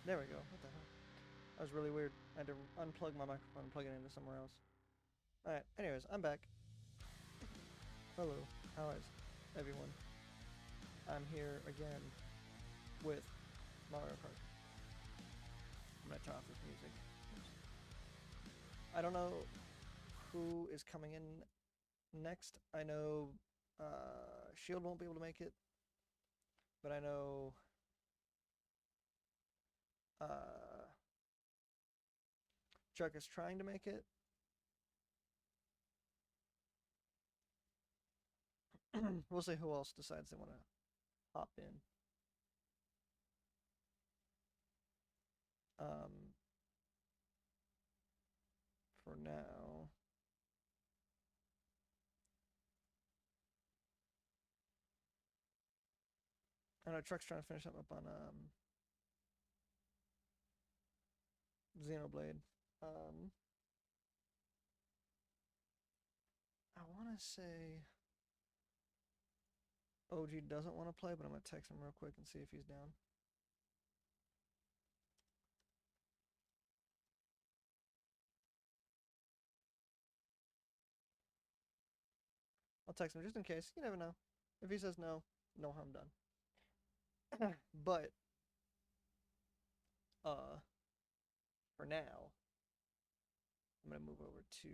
There we go. What the hell? That was really weird. I had to unplug my microphone and plug it into somewhere else. Alright, anyways, I'm back. Hello. How is everyone? I'm here again with Mario Kart. I'm gonna turn off this music. Oops. I don't know who is coming in next. I know Shield won't be able to make it, but I know Chuck is trying to make it. We'll see who else decides they want to hop in. For now, I know Truck's trying to finish something up on Xenoblade. I want to say OG doesn't want to play, but I'm gonna text him real quick and see if he's down. I'll text him just in case. You never know. If he says no, no harm done. But for now, I'm gonna move over to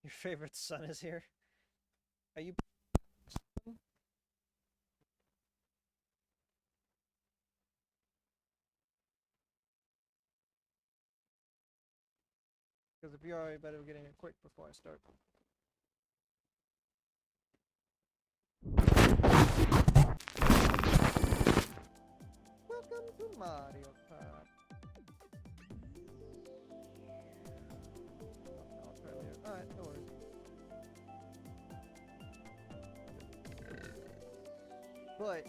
your favorite son is here. Are you? Because if you are, you better getting it quick before I start. Welcome to Mario Kart. Oh, it's right there. Alright, no worries. But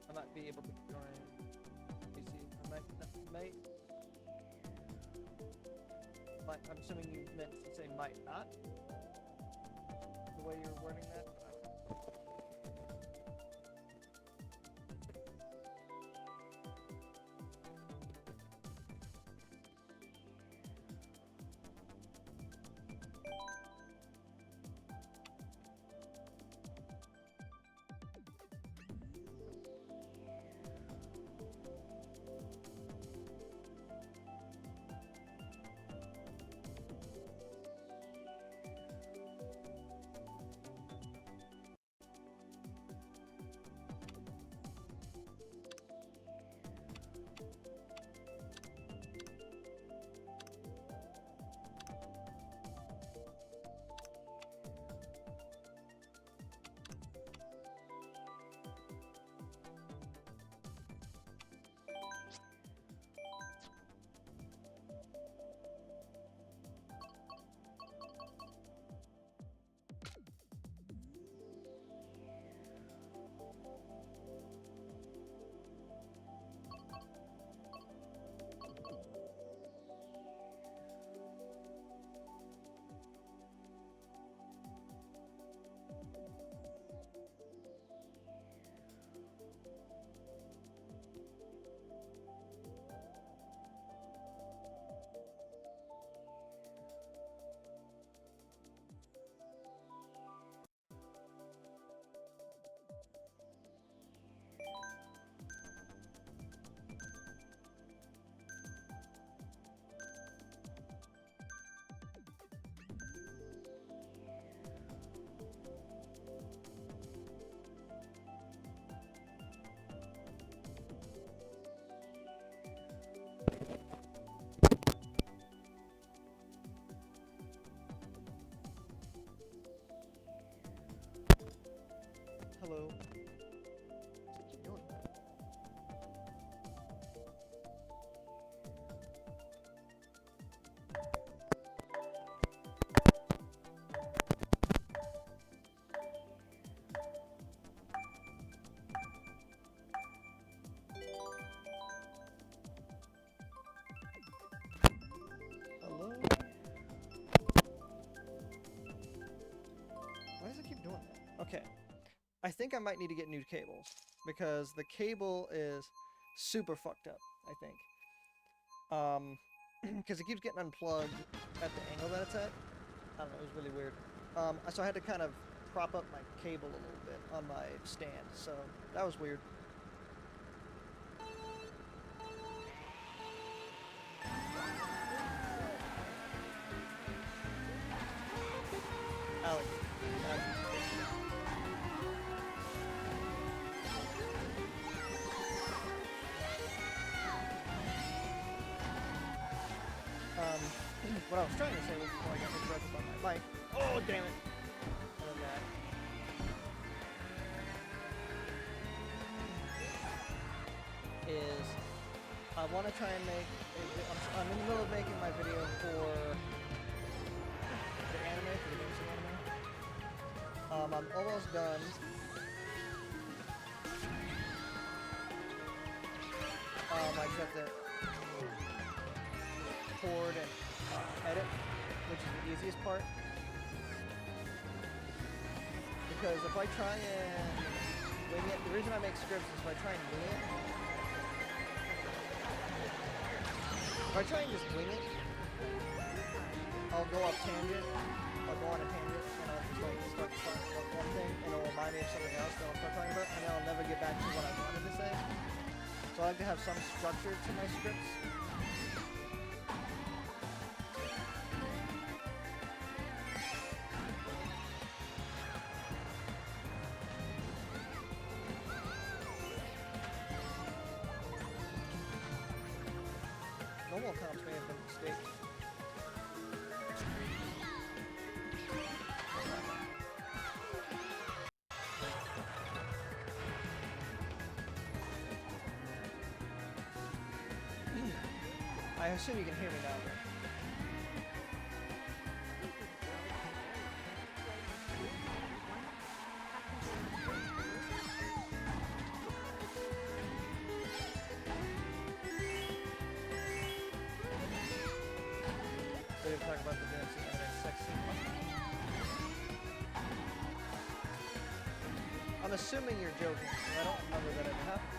I might be able to join PC. I might. I'm assuming you meant to say might not. The way you're wording that. I think I might need to get new cables because the cable is super fucked up, I think. Because it keeps getting unplugged at the angle that it's at. I don't know, it was really weird. So I had to kind of prop up my cable a little bit on my stand, so that was weird. Alex. What I was trying to say was before I got interrupted by my mic. Oh, damn it! And then that. Is I want to try and make. I'm in the middle of making my video for the anime, for the Deluxe anime. I'm almost done. I just have to record and edit, which is the easiest part. Because if I try and wing it, the reason I make scripts is if I try and wing it. If I try and just wing it, I'll go off tangent. I'll go on a tangent and I'll just like start talking about one thing and it'll remind me of something else that I'll start talking about and then I'll never get back to what I wanted to say. So I like to have some structure to my scripts. Normal comps may have been a mistake. I assume you can hear me now, right? They didn't talk about the dancing anime sex scene. I'm assuming you're joking, because I don't remember that ever happened.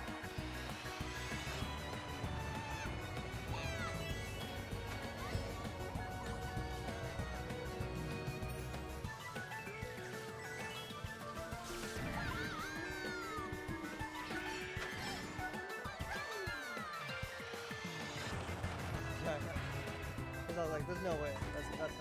Because I was like, there's no way. That's not it.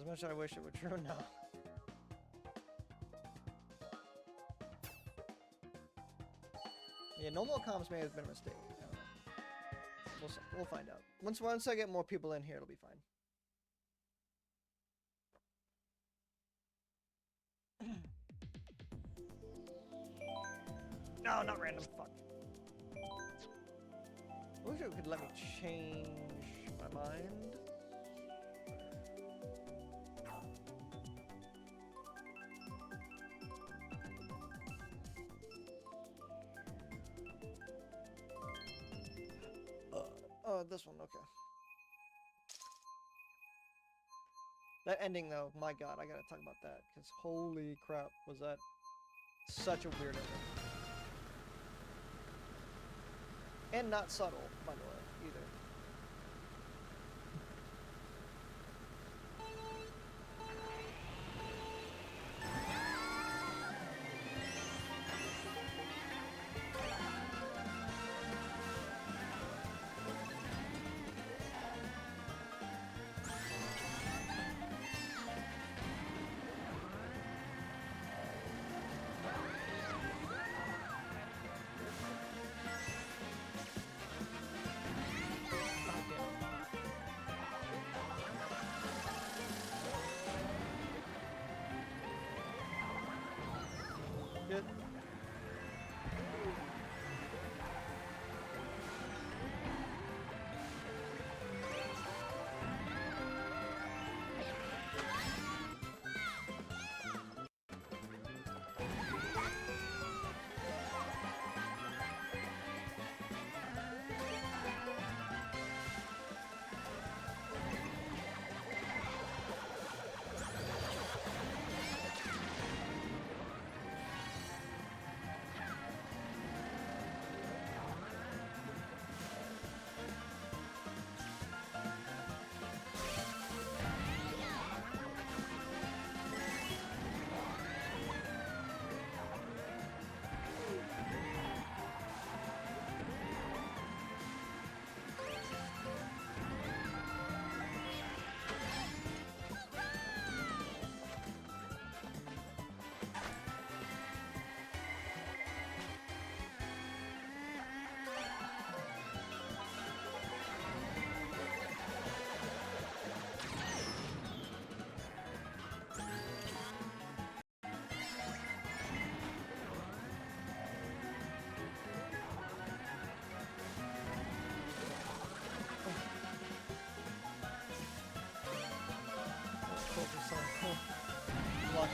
As much as I wish it were true, no. Yeah, normal comms may have been a mistake. I don't know. We'll find out. Once I get more people in here, it'll be fine. No, not random. Fuck. I wish it could let me change my mind. Oh, this one, okay. That ending, though, my god, I gotta talk about that, because holy crap, was that such a weird ending. And not subtle, by the way, either.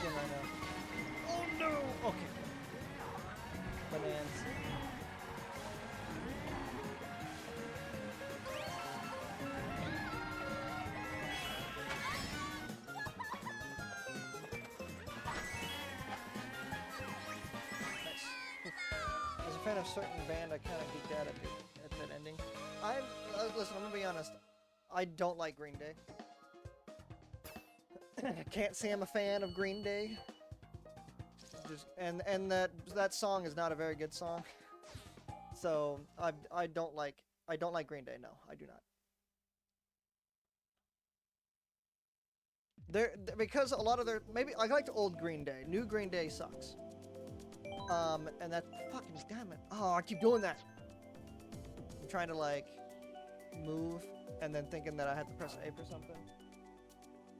skin right now. Oh no! Okay. Bananas. As a fan of certain band, I kind of geeked out at that ending. Listen, I'm gonna be honest. I don't like Green Day. I can't say I'm a fan of Green Day. And that song is not a very good song. So I don't like Green Day. No, I do not. Because a lot of their maybe I liked old Green Day. New Green Day sucks. And that fucking damn it. Oh, I keep doing that. I'm trying to like move and then thinking that I had to press A for something.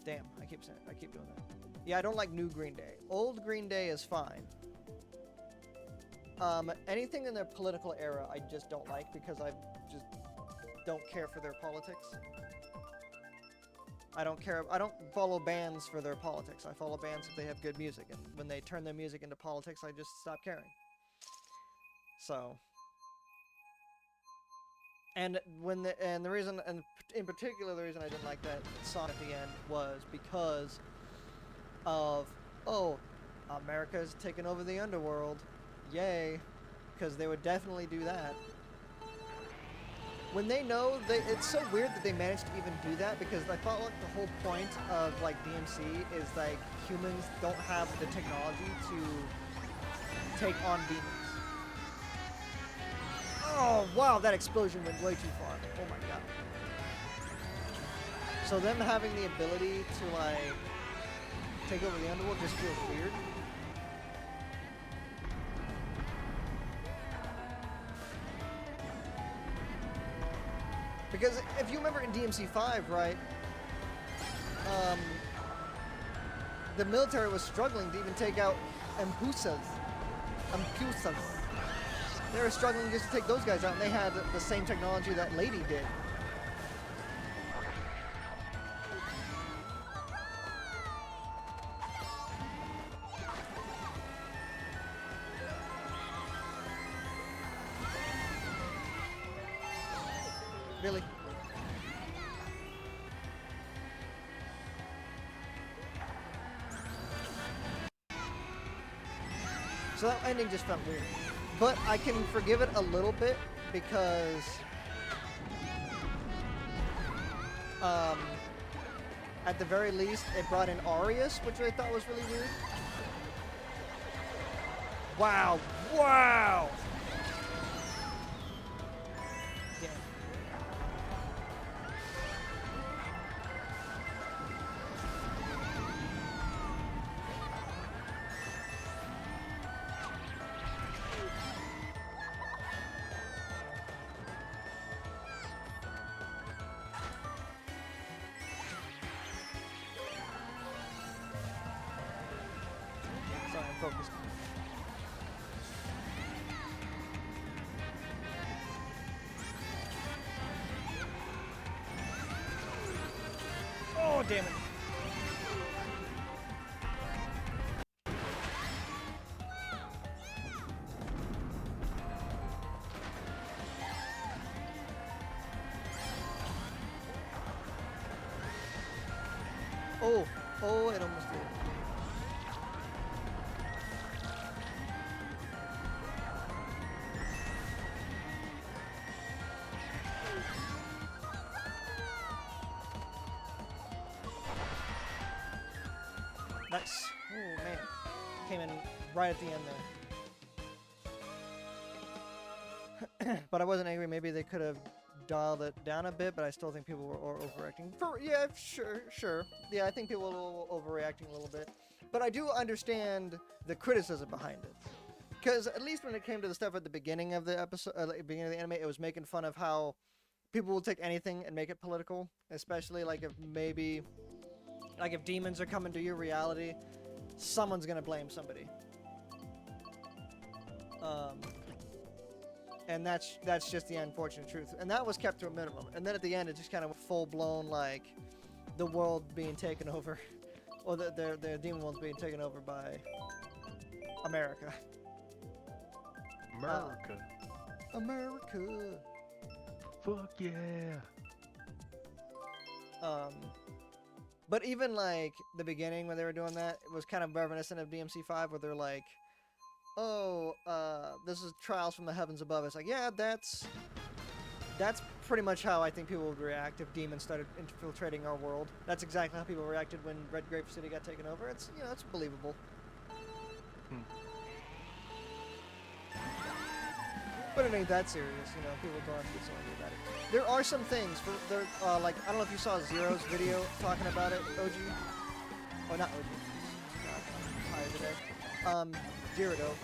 Damn, I keep doing that. Yeah, I don't like new Green Day. Old Green Day is fine. Anything in their political era I just don't like because I just don't care for their politics. I don't follow bands for their politics. I follow bands if they have good music, and when they turn their music into politics, I just stop caring. So, and the reason, and in particular, the reason I didn't like that song at the end was because of, oh, America's taken over the underworld, yay, because they would definitely do that. When they know, it's so weird that they managed to even do that, because I thought like the whole point of like DMC is like humans don't have the technology to take on demons. Oh wow, that explosion went way too far. Oh my god. So them having the ability to like take over the underworld just feels weird. Because if you remember in DMC5, right, the military was struggling to even take out Mpusas. They were struggling just to take those guys out, and they had the same technology that Lady did. Really? So that ending just felt weird. But I can forgive it a little bit because at the very least it brought in Arius, which I thought was really weird. Wow. Wow! Yeah. Sorry, I'm focused. Oh, damn it. Oh, it almost did. Nice. Oh, man. Came in right at the end there. But I wasn't angry. Maybe they could have dialed it down a bit, but I still think people were overreacting. Yeah, sure. Yeah, I think people were overreacting a little bit. But I do understand the criticism behind it. Because at least when it came to the stuff at the beginning of the episode, beginning of the anime, it was making fun of how people will take anything and make it political. Especially like if maybe, like if demons are coming to your reality, someone's gonna blame somebody. And that's just the unfortunate truth. And that was kept to a minimum. And then at the end, it just kind of full blown like the world being taken over Well, the demon one's being taken over by America. America. America. Fuck yeah. But even like the beginning when they were doing that, it was kind of reminiscent of DMC5, where they're like, "Oh, this is trials from the heavens above." It's like, yeah, that's pretty much how I think people would react if demons started infiltrating our world. That's exactly how people reacted when Red Grape City got taken over. It's, you know, it's believable. But it ain't that serious, you know. People don't have to get so angry about it. There are some things for there, like I don't know if you saw Zero's video talking about it, OG. Oh, not OG. God, I'm tired today. Gyarados.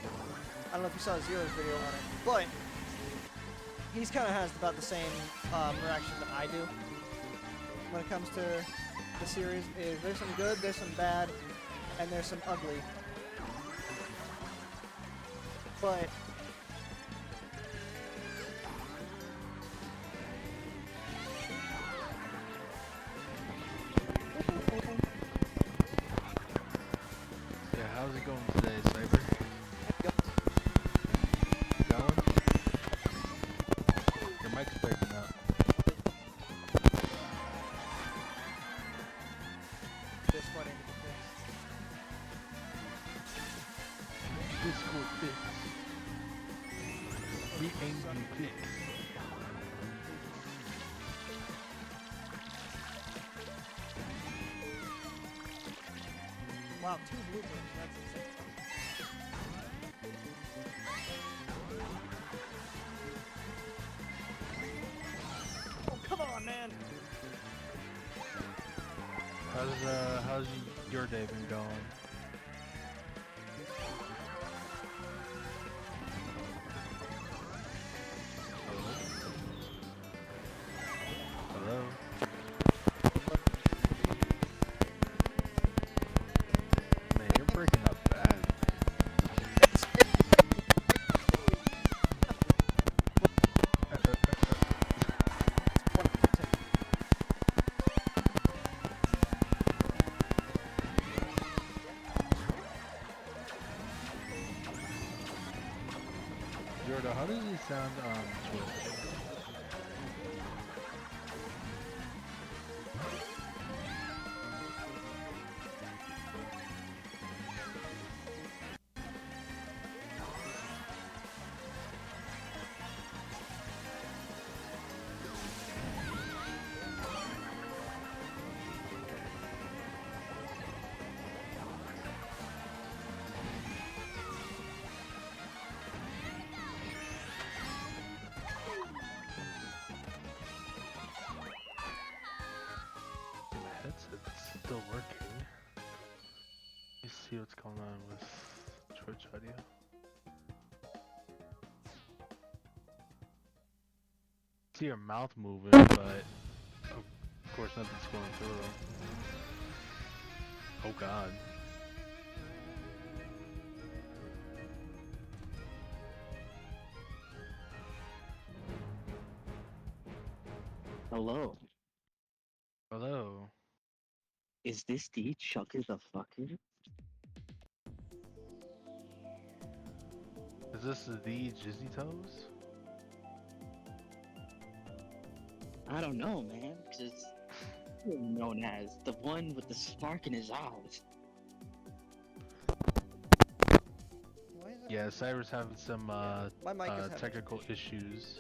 I don't know if you saw Zero's video on it, but he's kind of has about the same reaction that I do when it comes to the series. Is there's some good, there's some bad, and there's some ugly. But Yeah, how's it going today, Cyber? Going? Your mic's breaking up. Discord ain't the fix. Discord fix. We ain't the fix. Wow, 2 bloopers. That's insane. Oh, come on, man. How's your day been going? Hello? Hello? Man, you're breaking up bad. Jordan, how does he sound on Twitch? Headset's still working. Let's see what's going on with Twitch audio. See your mouth moving, but of course nothing's going through. Oh god. Hello. Hello. Is this the Chucker the Fucker? Is this the Jizzy Toes? I don't know, man. Because known as the one with the spark in his eyes. Why is that? Yeah, Cyber's having some My mic is having technical issues.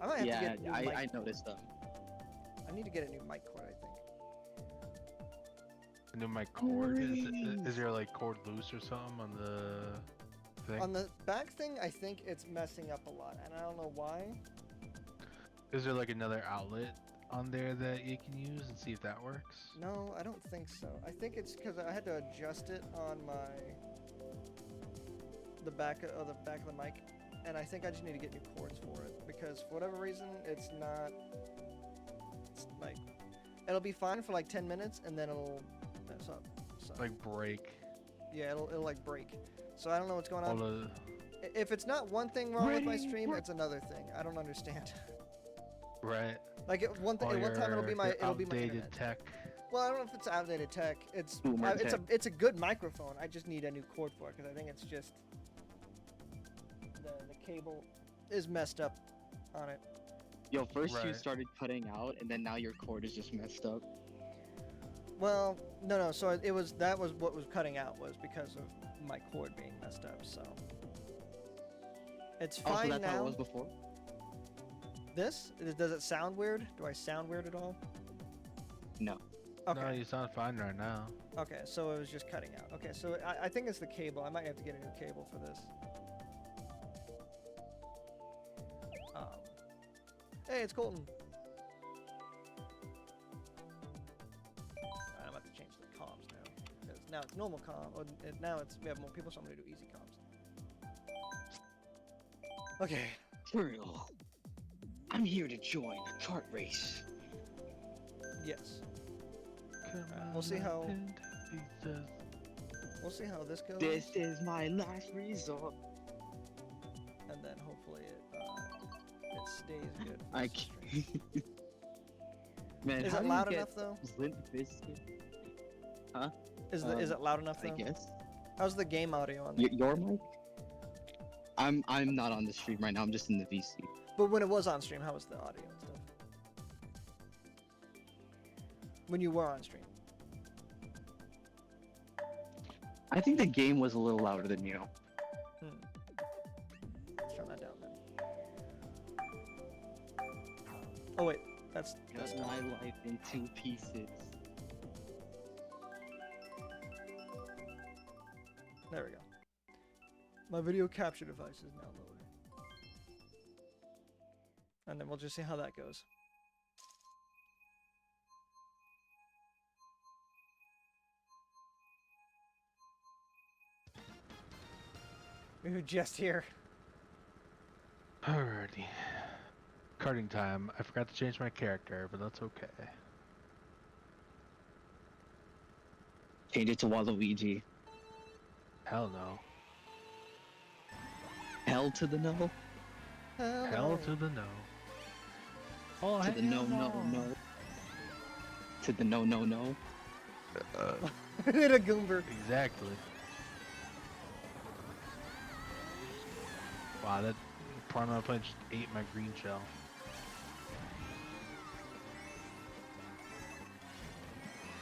I might have to Yeah, get a new mic. I noticed them. I need to get a new mic cord, I think. I know my cord. Is there like cord loose or something on the thing? On the back thing, I think it's messing up a lot, and I don't know why. Is there like another outlet on there that you can use and see if that works? No, I don't think so. I think it's because I had to adjust it on the back of the mic, and I think I just need to get new cords for it because for whatever reason it's not. It's like it'll be fine for like 10 minutes and then it'll mess up. So Like break. yeah, it'll like break. So I don't know what's going on. All the If it's not one thing wrong with my Ready, stream, work. it's another thing. I don't understand. right. Like one All time it'll be my your it'll be my outdated internet. tech. Well, I don't know if it's outdated tech. It's Boomer it's tech. a good microphone. I just need a new cord for it because I think it's just the cable is messed up on it. Yo, first you Right. started cutting out, and then now your cord is just messed up. Well, no. So that was what was cutting out was because of my cord being messed up. So it's Oh, so fine that's how now. it was before? Does it sound weird? Do I sound weird at all? No. Okay. No, you sound fine right now. Okay, so it was just cutting out. Okay, so I think it's the cable. I might have to get a new cable for this. Hey, it's Colton. Alright, I'm about to change the comms now. Because now it's normal comm. Or now we have more people, so I'm going to do easy comms. Okay. Turtle, I'm here to join the kart race. Yes. Come we'll see on, how- and pizzas. We'll see how this goes. This is my last resort. And then hopefully it stays good. I This stream. can't. Man, Is how it do you loud get enough though? Limp Bizkit? Is it loud enough I though? guess. How's the game audio on there? Your mic? I'm not on the stream right now. I'm just in the VC. But when it was on stream, how was the audio and stuff? When you were on stream. I think the game was a little louder than you. Let's turn that down then. Oh wait, that's Cut my life in 2 pieces. there we go. My video capture device is now loaded. And then we'll just see how that goes. We were just here. Alrighty. Karting time. I forgot to change my character, but that's okay. Change it to Waluigi. Hell no. Hell to the no. Hell to the no. Oh, To the no, no, no. To the no, no, no. Hit a Goomber. Exactly. Wow, that piranha plant just ate my green shell.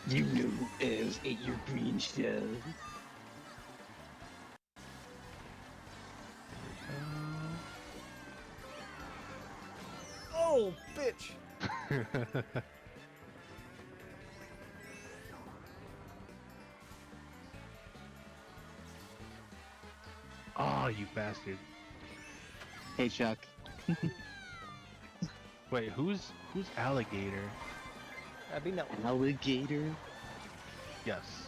You knew Ev ate your green shell. Oh, bitch. Oh, you bastard. Hey, Chuck. Wait, who's alligator? That'd be no. Alligator. Yes.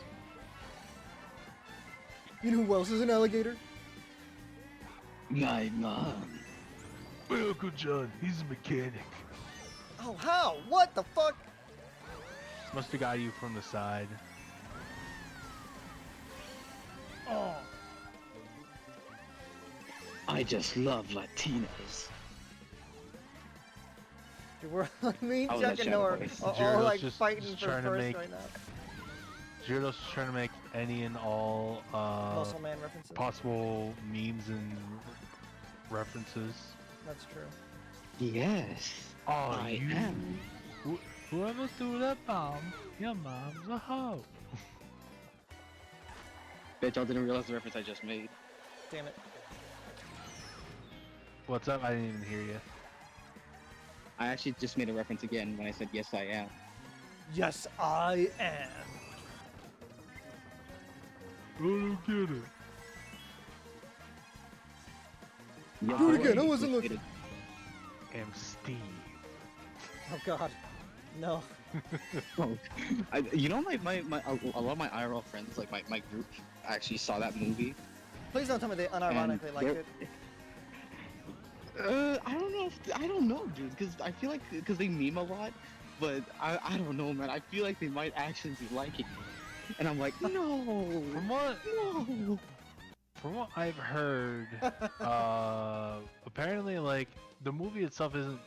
You know who else is an alligator? My mom. My Uncle John, he's a mechanic. Oh, how? What the fuck? Must have got you from the side. Oh. I just love Latinas. Dude, we're me, Oh, Chuck, that's and Noah Shadow Boys. are all Gyarados like just fighting for trying to first make- right now. Gyarados is trying to make any and all Muscle Man references. possible memes and references. That's true. Yes. Oh, I you. am. Whoever threw that bomb, your mom's a hoe. Bet y'all didn't realize the reference I just made. Damn it. What's up? I didn't even hear you. I actually just made a reference again when I said yes I am. Yes, I am. I don't get it. Yeah, Do it again, I you wasn't appreciate I'm Steve. Oh god. No. it. Oh, you know, a lot of my IRL friends, like my group, actually saw that movie. Please don't tell me they unironically liked they're- it. I don't know, dude, because I feel like, because they meme a lot, but I don't know, man. I feel like they might actually be liking it. And I'm like, no, no. From what I've heard, apparently, like, the movie itself isn't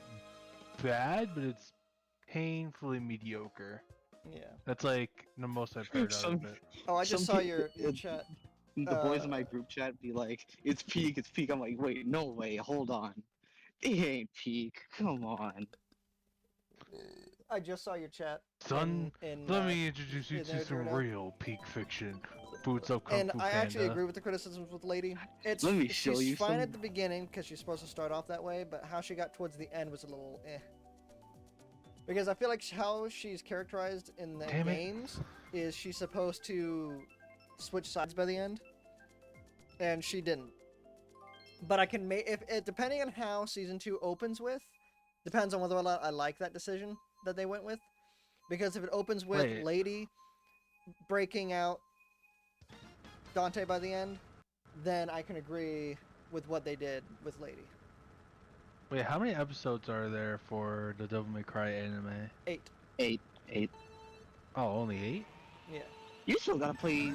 bad, but it's painfully mediocre. Yeah. That's like the most I've heard out Some of it. Oh, I just some saw people, your chat. the boys in my group chat be like, "It's peak, it's peak." I'm like, "Wait, no way, hold on, it ain't peak. Come on." I just saw your chat. Son, In let me introduce you in to there, some Dorito. real peak fiction. Boots up Kung And Fu I actually Panda. agree with the criticisms with Lady. Let me show She's you fine some. at the beginning because she's supposed to start off that way, but how she got towards the end was a little eh. Because I feel like how she's characterized in the Damn it. games is she's supposed to switch sides by the end, and she didn't. But I can make if it depending on how season 2 opens with, depends on whether or not I like that decision that they went with. Because if it opens with Wait. Lady breaking out Dante by the end, then I can agree with what they did with Lady. Wait, how many episodes are there for the Devil May Cry anime? 8. Eight. Oh, only 8? Yeah. You still gotta play.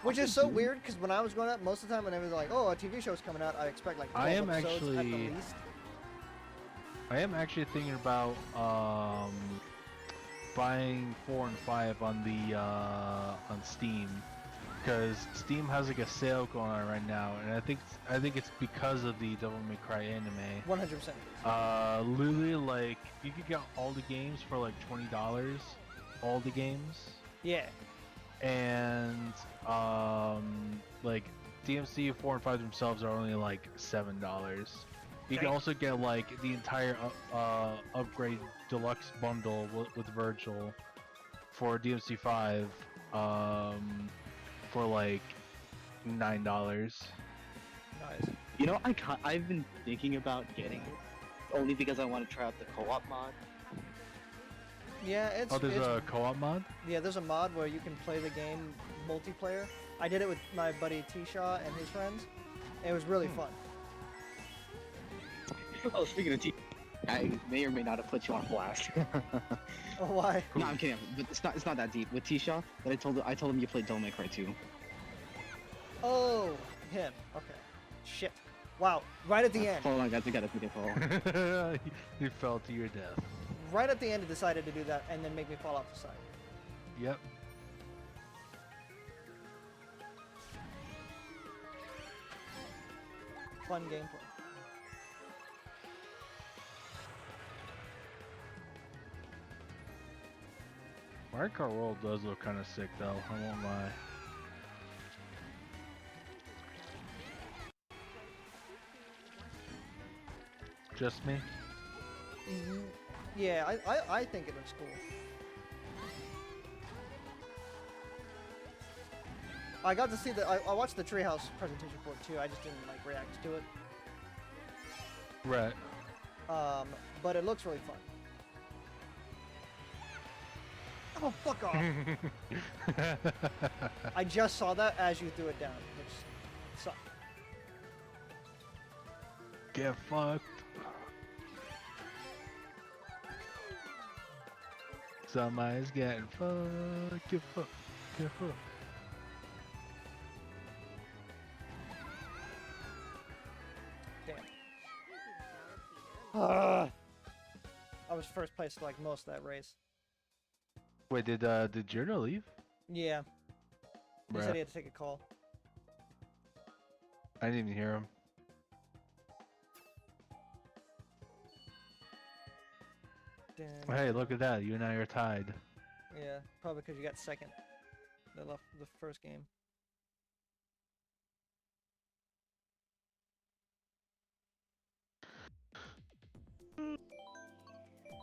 Which is Cuphead, so dude. weird because when I was growing up, most of the time when they was like, "Oh, a TV show's coming out," I expect like 12 I am episodes at the actually- least. I am actually thinking about buying 4 and 5 on the on Steam, because Steam has like a sale going on right now, and I think it's because of the Devil May Cry anime. 100%. Literally, like you could get all the games for like $20, all the games, Yeah. and like DMC 4 and 5 themselves are only like $7. You can Dang. also get like the entire upgrade deluxe bundle with Virgil for DMC 5 for like $9. Nice. You know, I've been thinking about getting it only because I want to try out the co-op mod. Yeah, it's. Oh, there's it's a co-op mod? Yeah, there's a mod where you can play the game multiplayer. I did it with my buddy T-Shaw and his friends. It was really fun. Oh, speaking of I may or may not have put you on blast. Oh, why? No, I'm kidding. But it's not that deep. With T-Shaw, but I told him you played Devil May Cry 2. Oh, him. Okay. Shit. Wow. Right at the end. Hold on, guys. I gotta take a call. You fell to your death. Right at the end, it decided to do that and then make me fall off the side. Yep. Fun gameplay. Mario Kart World does look kind of sick though, I won't lie. Just me? Yeah, I think it looks cool. I got to see I watched the Treehouse presentation for it too. I just didn't like react to it. Right. But it looks really fun. Oh, fuck off! I just saw that as you threw it down, which sucked. Get fucked. Somebody's getting fucked. Get fucked. Get fucked. Damn. I was first place for like most of that race. Wait, did Journal leave? Yeah. He Bruh. said he had to take a call. I didn't even hear him. Damn. Hey, look at that. You and I are tied. Yeah, probably because you got second. They left the first game.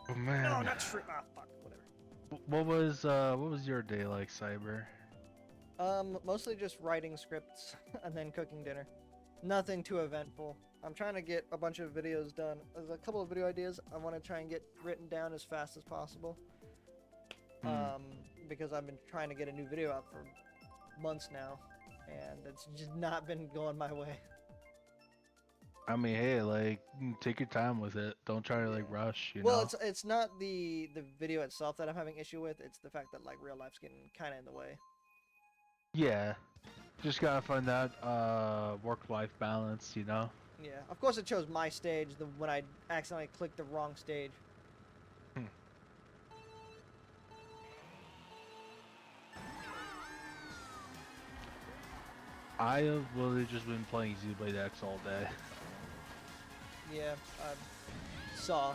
Oh man. No, not shrimp. Ah, fuck. Whatever. What was your day like, Cyber? Mostly just writing scripts and then cooking dinner. Nothing too eventful. I'm trying to get a bunch of videos done. There's a couple of video ideas I want to try and get written down as fast as possible. Because I've been trying to get a new video out for months now, and it's just not been going my way. I mean, hey, like, take your time with it. Don't try to like rush, you Well, know. it's not the video itself that I'm having issue with. It's the fact that like real life's getting kind of in the way. Yeah, just gotta find that work-life balance, you know. Yeah, of course it chose my stage when I accidentally clicked the wrong stage. I have literally just been playing Xenoblade X all day. Yeah, I saw.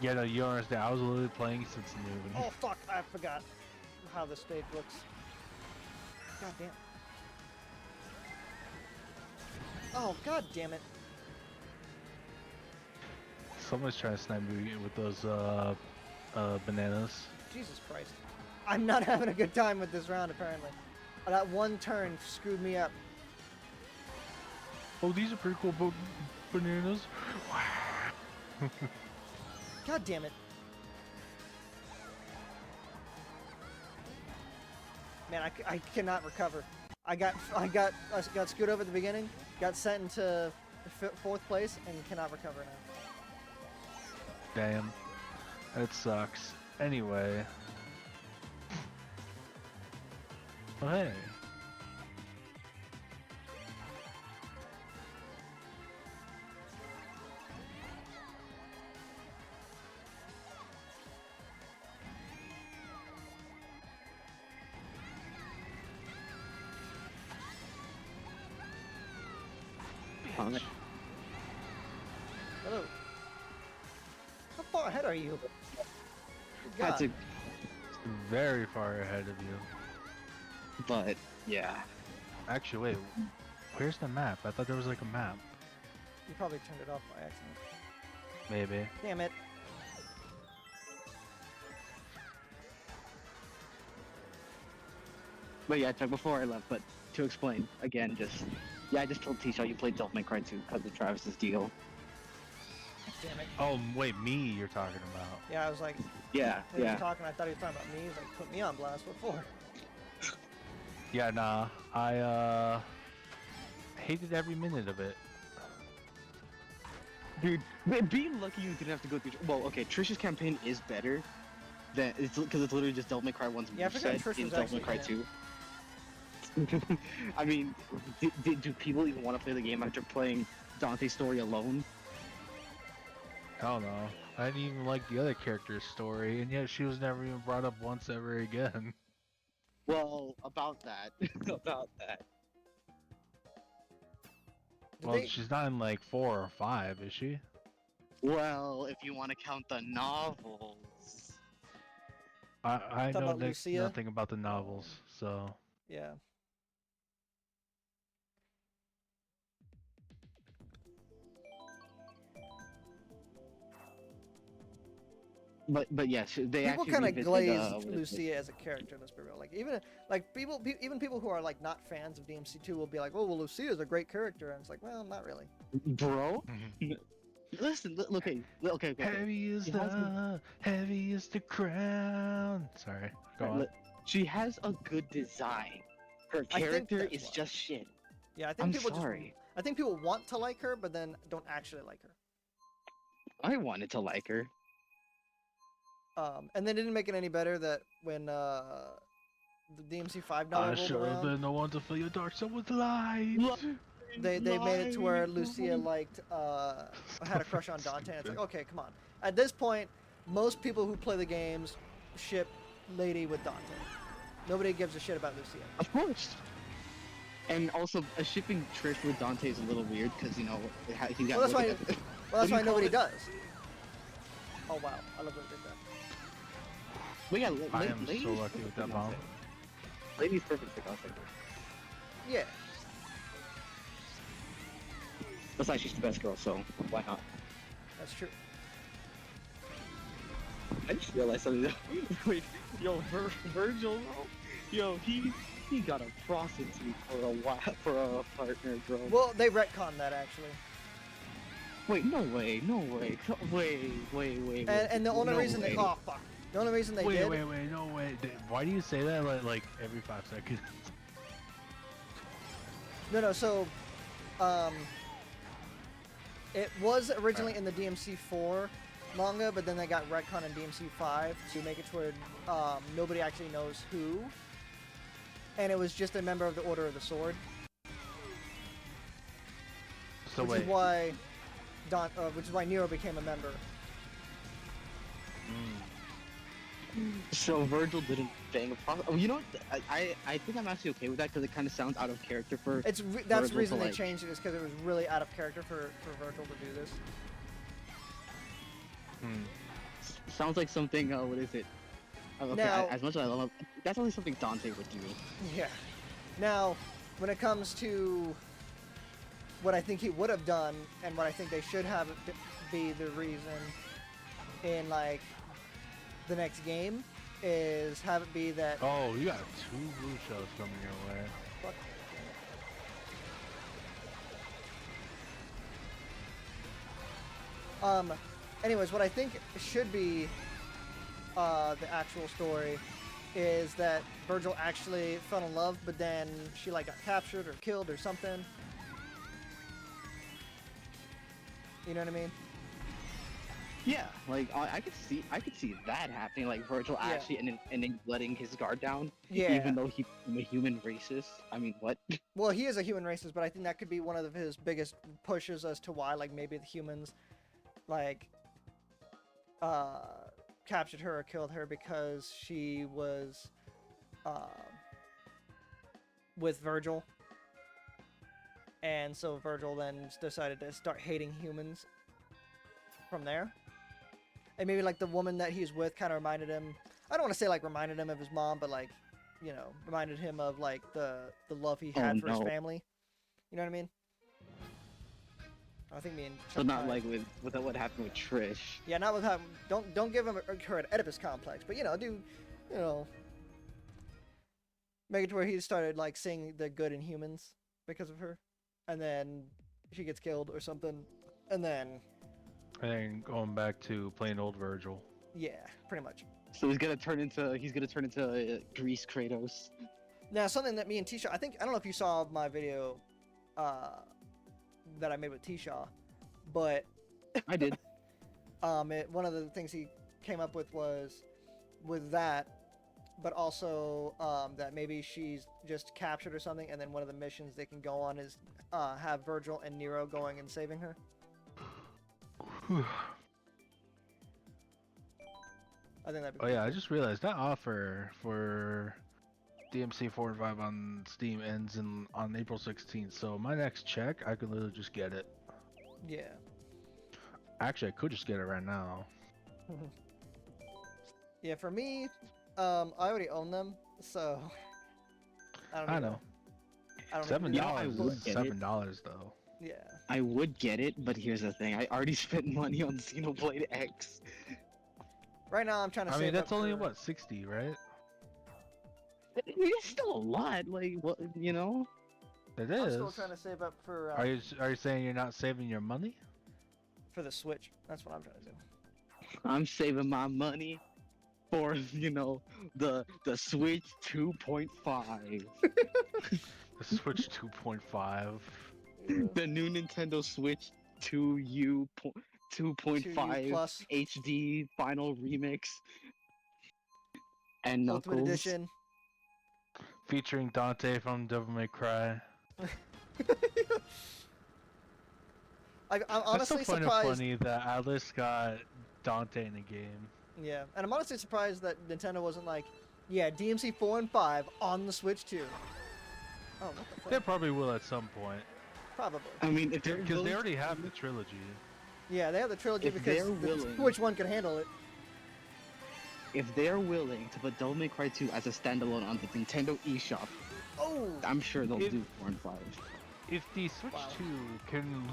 Yeah, no, you don't understand. I was literally playing since noon. Oh fuck! I forgot how the stage looks. God damn. Oh god damn it! Someone's trying to snipe me with those bananas. Jesus Christ! I'm not having a good time with this round apparently. That one turn screwed me up. Oh, these are pretty cool bananas. God damn it! Man, I cannot recover. I got screwed over at the beginning, got sent into 4th place, and cannot recover now. Damn, that sucks. Anyway, oh, hey. Bitch. Hello. How far ahead are you? God. Had to, Very far ahead of you. but yeah. Actually, wait. Where's the map? I thought there was like a map. You probably turned it off by accident. Maybe. Damn it. But yeah, Chuck, before I left, but to explain again, I just told Tisha you played Devil May Cry 2 because of Travis's deal. God damn it. Oh, wait, me you're talking about. Yeah, I was like, Yeah, when you yeah. were talking, I thought he was talking about me. He's like, put me on blast. What for? Yeah, nah. I hated every minute of it. Dude, being lucky you didn't have to go through. Well, okay, Trish's campaign is better than it's because it's literally just Devil May Cry 1's Yeah, I forgot moveset Trish in was Devil May Cry actually 2. I mean, do people even want to play the game after playing Dante's story alone? I don't know. I didn't even like the other character's story, and yet she was never even brought up once ever again. Well, about that, about that. Did Well, they- she's not in like 4 or 5, is she? Well, if you want to count the novels. I Talking know about Lucia? nothing about the novels, so... Yeah. But yes, they People actually kind of revisited, glazed what is it? Lucia as a character. Let's be real. Like even people who are like not fans of DMC2 will be like, "Oh, well, Lucia's a great character," and it's like, well, not really. Bro, listen, okay. Heavy is the crown. Sorry, go on. She has a good design. Her I think character that's is why. just shit. Yeah, I think I'm people sorry. I think people want to like her, but then don't actually like her. I wanted to like her. And they didn't make it any better that when the DMC5 novel I rolled should have around, been the one to fill your dark soul with light. they made it to where Lucia liked had a crush on Dante. And it's like, okay, come on. At this point, most people who play the games ship Lady with Dante. Nobody gives a shit about Lucia. Of course. And also, shipping Trish with Dante is a little weird because he got. Well, that's why. look at- Well, that's do you why nobody call does. Oh wow, I love that they did that. But yeah, I am Lady's so lucky with that bomb. Lady's perfect for Dante. Yeah, Besides, she's the best girl, so why not? that's true. I just realized something. Wait, yo, Virgil, yo, he got a prostitute for a while, for a partner, bro. Well, they retconned that actually. Wait, no way, no way, wait. And the only no reason way. they fuck. The only reason they Wait, did. no way. Why do you say that like every 5 seconds? No, so, it was originally in the DMC4 manga, but then they got retcon in DMC5 to make it to where nobody actually knows who, and it was just a member of the Order of the Sword, So which wait. is why Nero became a member. So Virgil didn't bang a prostitute. Oh, you know what? I think I'm actually okay with that because it kind of sounds out of character for. That's the Virgil reason to, they like, changed it, is because it was really out of character for Virgil to do this. Hmm. Sounds like something. What is it? Okay, Now- as much as I love it, that's only something Dante would do. Yeah. Now, when it comes to what I think he would have done, and what I think they should have be the reason in like the next game, is have it be that. Oh, you got 2 blue shells coming your way. Fuck. Anyways, what I think should be the actual story is that Virgil actually fell in love, but then she like got captured or killed or something. You know what I mean? Yeah, like I could see that happening. Like Virgil Yeah. actually and then letting his guard down. Yeah. Even though he's a human racist. I mean, what? Well, he is a human racist, but I think that could be one of his biggest pushes as to why, like, maybe the humans, like, captured her or killed her because she was, with Virgil. And so Virgil then decided to start hating humans from there. And maybe, like, the woman that he's with kind of reminded him, I don't want to say, like, reminded him of his mom, but, like, you know, reminded him of, like, the love he had for his no. family. You know what I mean? I think me and So Chuck not Pine- like with what happened with Trish. Yeah, not with having, don't give him her an Oedipus complex, but, you know, make it to where he started, like, seeing the good in humans because of her. And then she gets killed or something. And then, And then going back to plain old Virgil. yeah, pretty much. So he's gonna turn into Grease Kratos. Now, something that me and T-Shaw, I don't know if you saw my video that I made with T-Shaw, but I did. one of the things he came up with was with that, but also that maybe she's just captured or something, and then one of the missions they can go on is have Virgil and Nero going and saving her. I think that'd be Oh yeah, I just realized that offer for DMC 4 and 5 on Steam ends on April 16th. So my next check, I could literally just get it. yeah. Actually, I could just get it right now. Yeah, for me, I already own them, so I know. I don't $7 need to do I that. would get it. $7 though. Yeah. I would get it, but here's the thing: I already spent money on Xenoblade X. Right now, I'm trying to I save mean, that's up only for- what, 60, right? It's still a lot. Like, what, you know? It I'm is. still trying to save up for Are you saying you're not saving your money? for the Switch. That's what I'm trying to do. I'm saving my money for the Switch 2.5, The Switch 2.5. the new Nintendo Switch 2U 2.5 Plus HD Final Remix, and Ultimate Knuckles. Edition. Featuring Dante from Devil May Cry. I'm honestly That's so surprised. funny that Atlas got Dante in the game. Yeah, and I'm honestly surprised that Nintendo wasn't like, yeah, DMC 4 and 5 on the Switch too. Oh, what the They fuck? probably will at some point. Probably. I mean, if they're Because they willing, already have the trilogy. Yeah, they have the trilogy If because they're the willing- Switch 1 can handle it. if they're willing to put Devil May Cry 2 as a standalone on the Nintendo eShop, Oh! I'm sure they'll If- do 4 and 5. If the Switch Wow. 2 can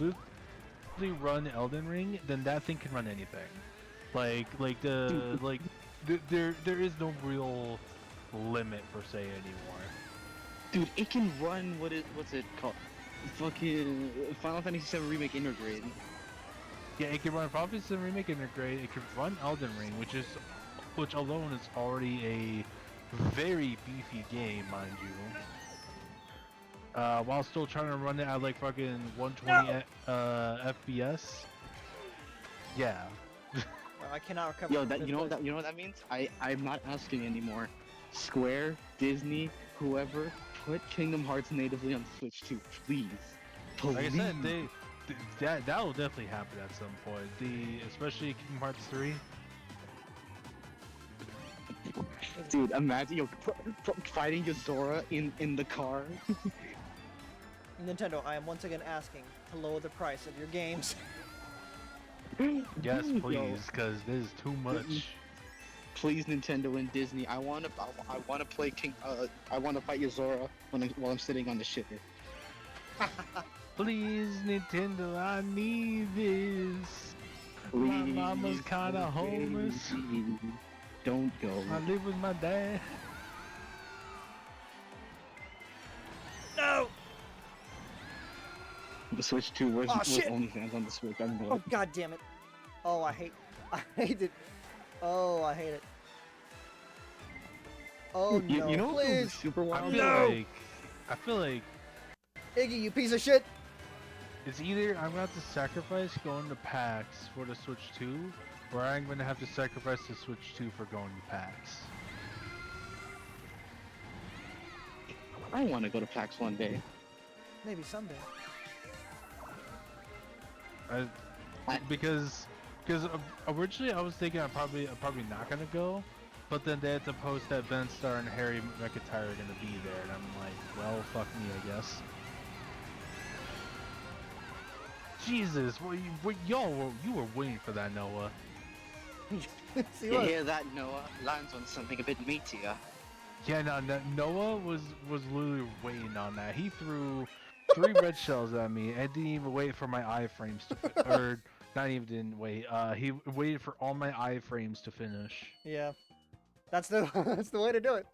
literally run Elden Ring, then that thing can run anything. There is no real limit per se anymore. Dude, it can run what's it called? Fucking Final Fantasy VII Remake Intergrade. Yeah, it can run Final Fantasy VII Remake Integrate. It can run Elden Ring, which alone is already a very beefy game, mind you. While still trying to run it at like fucking 120 FPS. Yeah. I cannot recover. Yo, from that fifth you know place. that you know what that means? I'm not asking anymore. Square, Disney, whoever, put Kingdom Hearts natively on Switch 2, please. Please. Like I said, that will definitely happen at some point. Especially Kingdom Hearts 3. Dude, imagine fighting Yozora in the car. Nintendo, I am once again asking to lower the price of your games. Yes, Yo, please, because this is too much. please, Nintendo and Disney. I wanna play I wanna fight Yozora while I'm sitting on the shitter. Please, Nintendo, I need this. My mama's kinda homeless. Don't go. I live with my dad. No! The Switch 2, where's shit! OnlyFans on the Switch? I don't know. Oh god damn it! Oh, I hate it. Oh, I hate it. Oh no! You know what please, was super I wild? feel No! like Iggy, you piece of shit! it's either I'm gonna have to sacrifice going to PAX for the Switch 2, or I'm gonna have to sacrifice the Switch 2 for going to PAX. I want to go to PAX one day. Maybe someday. Because originally I was thinking I'm probably not gonna go, but then they had to post that Ben Starr and Harry McIntyre are gonna be there, and I'm like, well, fuck me, I guess. Jesus, you were waiting for that, Noah. See You what? hear that, Noah? Lands on something a bit meatier. Yeah, no, Noah was literally waiting on that. He threw 3 red shells at me and didn't even wait for my iframes to or not even didn't wait. He waited for all my iframes to finish. Yeah, that's the that's the way to do it.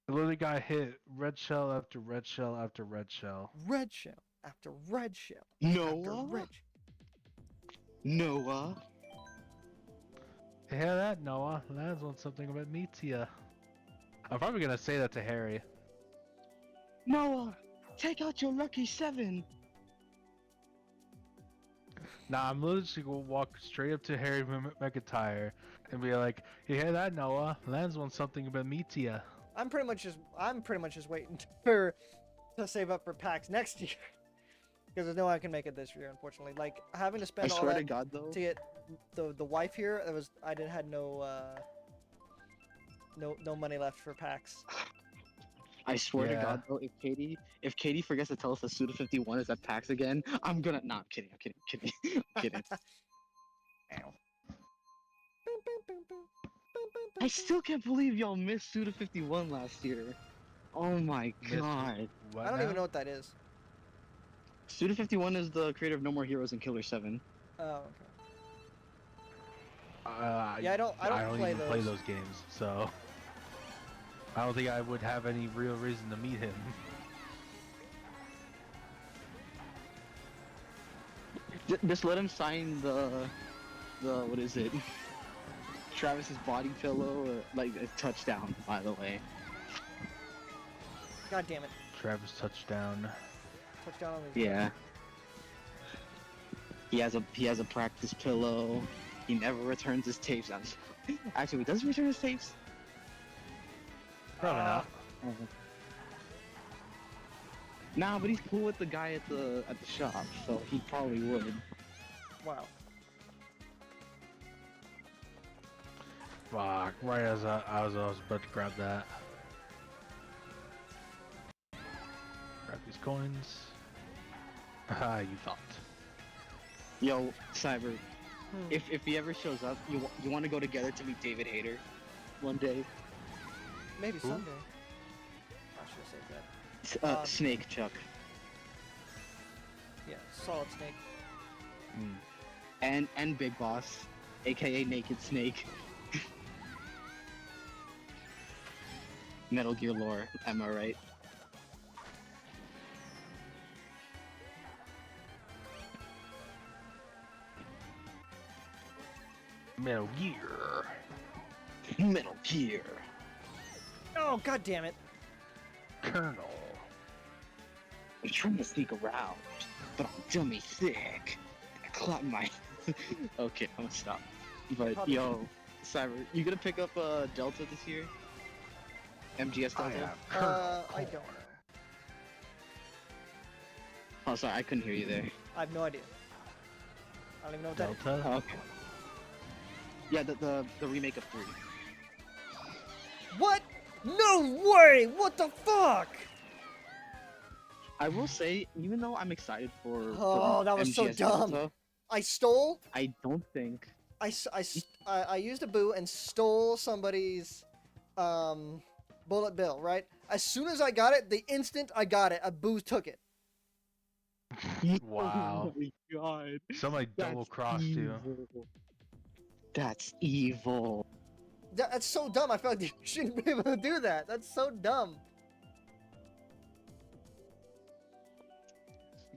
I literally got hit red shell after red shell after red shell. Red shell after red shell after Noah? red. Noah? You hear that, Noah? That's on something about me to ya. I'm probably gonna say that to Harry. Noah! Take out your lucky 7! Nah, I'm literally just gonna walk straight up to Harry McIntyre and be like, "You hear that, Noah? Lance wants something about me to ya." I'm pretty much just waiting to save up for PAX next year. Because there's no way I can make it this year, unfortunately. Like having to I spend all swear that to God, though. to get the wife here, had no money left for PAX. I swear to Yeah. God, though, if Katie forgets to tell us that Suda51 is at PAX again, I'm gonna. Nah, I'm kidding. I'm kidding. Ow. I still can't believe y'all missed Suda51 last year. Oh my Missed God. what I don't now? even know what that is. Suda51 is the creator of No More Heroes and Killer 7. Oh, okay. Yeah, I don't play even play those. those games, so I don't think I would have any real reason to meet him. Just let him sign the what is it? Travis's body pillow, or like a touchdown, by the way. God damn it. Travis touchdown. Touchdown on these. Yeah. He has a practice pillow. He never returns his tapes. Actually, does he return his tapes? Probably not. Nah, but he's cool with the guy at the shop, so he probably would. Wow. Fuck! Right as I was about to grab that. Grab these coins. Haha, you thought. Yo, Cyber, if he ever shows up, you want to go together to meet David Hayter one day? Maybe Who? someday. I should have saved that. Snake Chuck. Yeah, Solid Snake. And Big Boss, aka Naked Snake. Metal Gear lore, am I right? Metal Gear. Metal Gear. Oh, god damn it. Colonel. I'm trying to sneak around, but I'm dummy thick. I clap my. Okay, I'm gonna stop. But Probably. yo, Cyber, you gonna pick up Delta this year? MGS Delta? I don't know. Oh, sorry, I couldn't hear you there. I have no idea. I don't even know what that is. Delta. Okay. Yeah, the remake of 3. What? No way! What the fuck? I will say, even though I'm excited for Oh, that was so MGS dumb. Delta, I stole. I don't think. I used a boo and stole somebody's bullet bill. Right. As soon as I got it, the instant I got it, a boo took it. Wow. Oh my god. Somebody double crossed you. That's evil. That's so dumb. I feel like you shouldn't be able to do that. That's so dumb.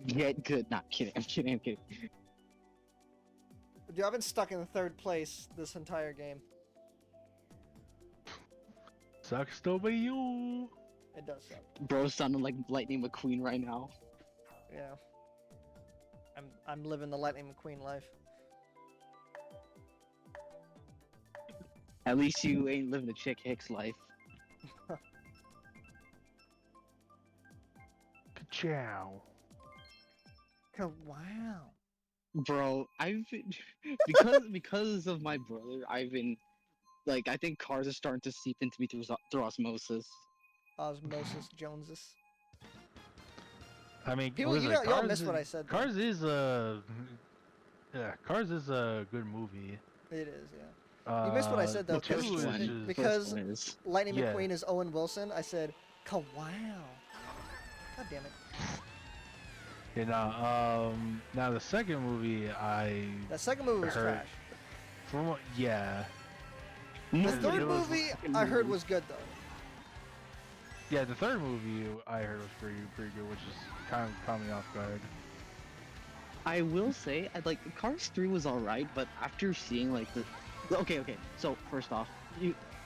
Get good. Not kidding. I'm kidding. I'm kidding. Dude, I've been stuck in third place this entire game. Sucks to be you. It does suck. Bro sounding like Lightning McQueen right now. Yeah. I'm living the Lightning McQueen life. At least you ain't living a Chick Hicks life. Ka-chow. Wow. Bro, I've been because of my brother, I've been like I think cars are starting to seep into me through osmosis. Osmosis Joneses. I mean, People, listen, y'all missed what I said. Though. Cars is a Cars is a good movie. It is, yeah. You missed what I said though, two is because just- Lightning yeah. McQueen is Owen Wilson. I said, "Wow." God damn it. You know, now the second movie That second movie was heard- trash. from what, yeah, The Yeah, third it was- movie I heard was good though. yeah, the third movie I heard was pretty good, which is kind of caught me off guard. I will say, like Cars 3 was alright, but after seeing like the okay. So first off,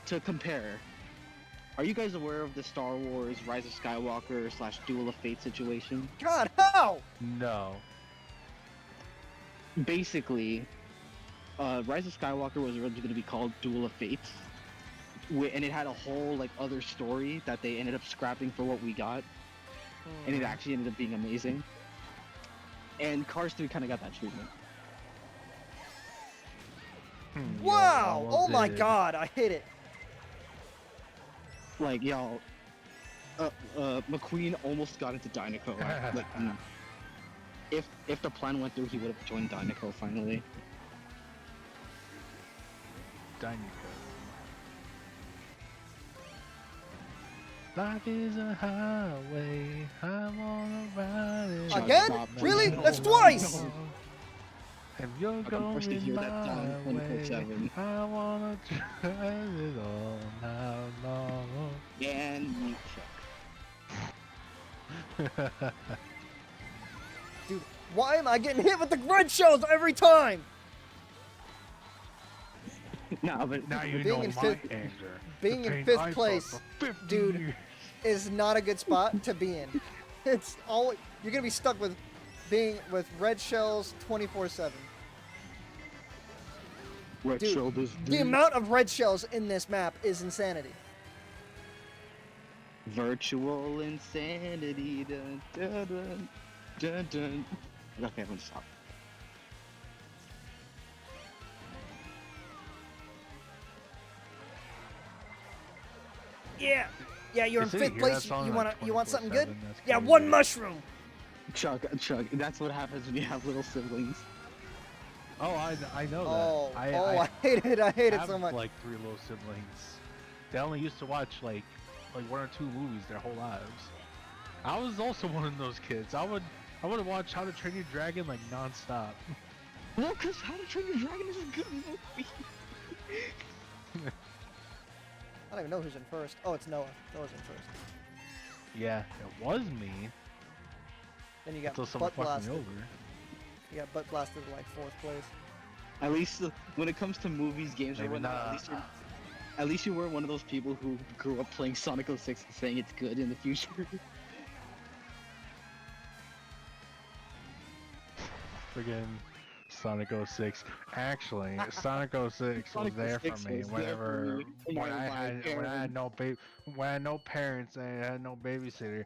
to compare, are you guys aware of the Star Wars Rise of Skywalker / Duel of Fate situation? God, how? No, Basically, Rise of Skywalker was originally going to be called Duel of Fates, and it had a whole like other story that they ended up scrapping for what we got, and it actually ended up being amazing. And Cars 3 kind of got that treatment. Wow! you Oh almost my did. God, I hit it. Like y'all, McQueen almost got into Dynaco. If the plan went through, he would have joined Dynaco finally. Dynaco. Life is a highway, I wanna ride it. Shut Again? up, Really? no, That's no, twice! no. If you're I'm forced to going hear that my song way, 24/7. I wanna drive it all night long. And mute check. Dude, why am I getting hit with the red shells every time? Nah, but Now you Being know in my fifth- anger. being The in pain fifth I felt place, for 50 dude. years. Is not a good spot to be in. It's always you're gonna be stuck with being with red shells 24/7. Red Dude, shoulders. The amount of red shells in this map is insanity. Virtual insanity. Dun, dun, dun, dun, dun. Okay, I'm gonna stop. Yeah, yeah, you're in See, fifth hear place. that song You like want something good? 24/7? That's Yeah, crazy. one mushroom. Chuck. That's what happens when you have little siblings. Oh, I know Oh, that. I hate it. I hate it have so much. like 3 little siblings. They only used to watch like 1 or 2 movies their whole lives. I was also one of those kids. I would watch How to Train Your Dragon like nonstop. Well, cause How to Train Your Dragon is a good movie. I don't even know who's in first. Oh, it's Noah. Noah's in first. Yeah, it was me Then you got until someone butt fucked me blasted. over. You got butt blasted in like fourth place. At least when it comes to movies, games, or Maybe whatnot, not. at least you weren't one of those people who grew up playing Sonic 06 and saying it's good in the future. Friggin' Sonic 06. Actually, Sonic 06 was Sonic there 06 for me was there for whenever me when I when I had no parents and I had no babysitter.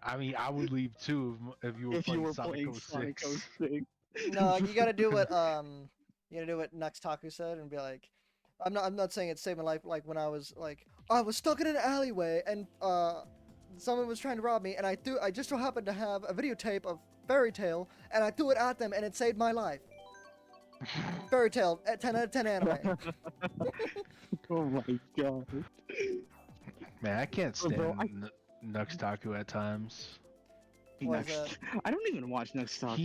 I mean, I would leave too if you were If you playing were Sonic playing 06. Sonic 06. No, you gotta do what you gotta do what Nuxtaku said and be like, I'm not saying it saved my life. Like when I was like, I was stuck in an alleyway and someone was trying to rob me, and I just so happened to have a videotape of Fairy Tale, and I threw it at them, and it saved my life. Fairy Tale at 10 out of 10 anime. Oh my god. Man, I can't Bro, stand Nuxtaku at times. Why is that? I don't even watch Nuxtaku.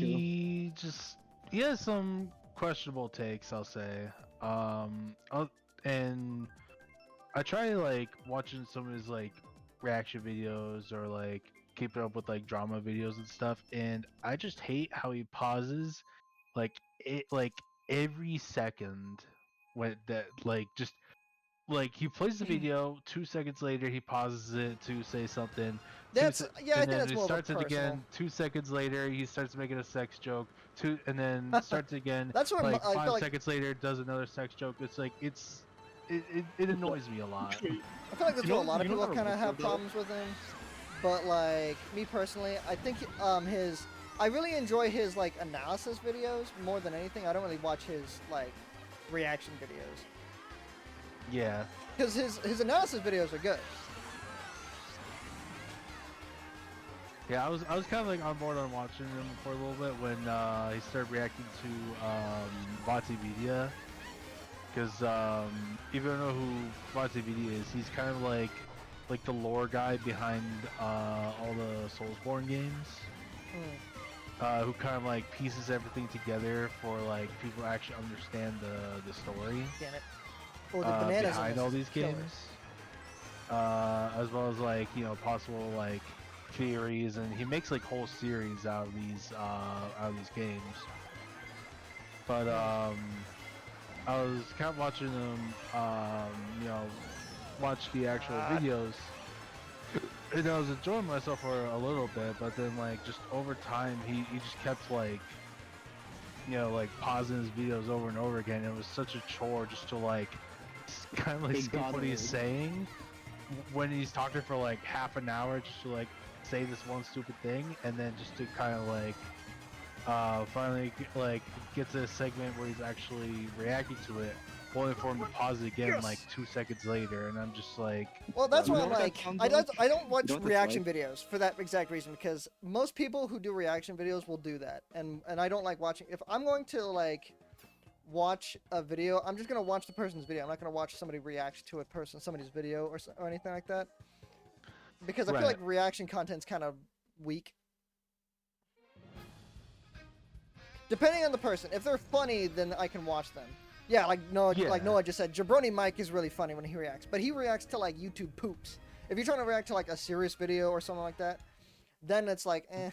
He has some questionable takes, I'll say. And I try like watching some of his like reaction videos or like keeping up with like drama videos and stuff, and I just hate how he pauses like every second when that like just like he plays the video 2 seconds later he pauses it to say something Yeah, I and think then that's he more of a starts it personal. again 2 seconds later he starts making a sex joke and then starts again That's where like I feel five like seconds later does another sex joke. It's like it annoys me a lot. I feel like that's You where know, a lot of you know people what I kind of like have though? problems with him. But like me personally, I think I really enjoy his like analysis videos more than anything. I don't really watch his like reaction videos Yeah. because his analysis videos are good. Yeah, I was kind of like on board on watching him for a little bit when he started reacting to Vati Media, because if you don't know who Vati Media is, he's kind of like the lore guy behind all the Soulsborne games, Hmm. who kind of like pieces everything together for like people to actually understand the story Damn it. Oh, the bananas in behind this all is these killer. games, as well as like possible like theories, and he makes like whole series out of these games. But I was kind of watching him watch the actual videos, and I was enjoying myself for a little bit, but then like just over time he just kept like like pausing his videos over and over again. It was such a chore just to like kind of like It skip got what he's old. saying when he's talking for like half an hour, just to like say this one stupid thing, and then just to kind of like finally like get to a segment where he's actually reacting to it, only for him to pause it again like 2 seconds later, and I'm just like, Well, that's You why know I'm what that like, sounds like? I don't watch You know what that's reaction like? videos for that exact reason because most people who do reaction videos will do that, and I don't like watching. If I'm going to like watch a video, I'm just gonna watch the person's video. I'm not gonna watch somebody react to somebody's video or anything like that because I feel right, like reaction content's kind of weak. Depending on the person, if they're funny, then I can watch them. Yeah, like yeah, Noah just said, Jabroni Mike is really funny when he reacts, but he reacts to like YouTube poops. If you're trying to react to like a serious video or something like that, then it's like eh.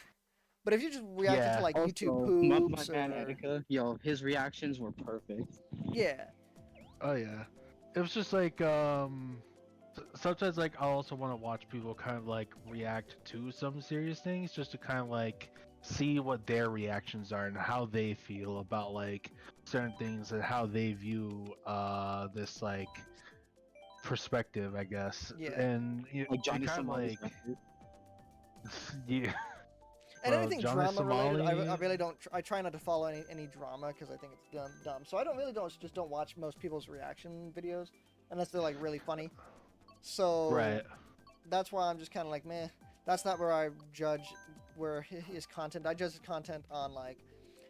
But if you just reacting to yeah, like YouTube Also, my poops man or Etika, yo, his reactions were perfect. yeah, oh yeah. It was just like sometimes like I also want to watch people kind of like react to some serious things just to kind of like see what their reactions are and how they feel about like certain things and how they view this like perspective, I guess. yeah. And Like it Johnny kind of Somali's like method. yeah, And bro, anything Johnny drama related, I Somali. really don't. I try not to follow any drama because I think it's dumb. So I don't watch most people's reaction videos unless they're like really funny. So Right. that's why I'm just kind of like meh. That's not where I judge his content. I judge his content on like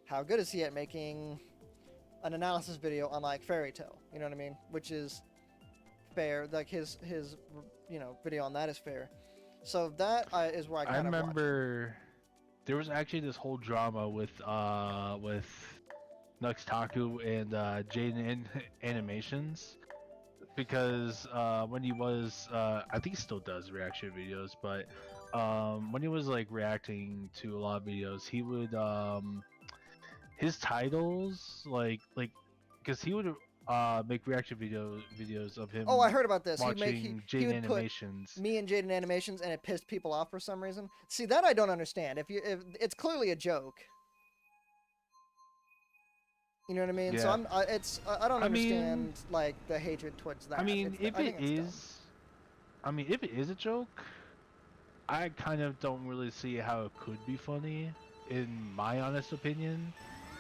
how good is he at making an analysis video on like Fairy Tale. You know what I mean? Which is fair. Like his video on that is fair. So that is where I I kind of watch him. remember there was actually this whole drama with Nuxtaku and Animations, because when he was I think he still does reaction videos, but when he was like reacting to a lot of videos, he would his titles like because he would make reaction videos of Oh, I him heard about this. watching He Jane would put Animations. me and Jaden animations, and it pissed people off for some reason. See, that I don't understand. If it's clearly a joke, you know what I mean? So Yeah, I don't I mean, understand like the hatred towards I that. mean if I it think it's dumb. is, I mean if it is a joke, I kind of don't really see how it could be funny, in my honest opinion.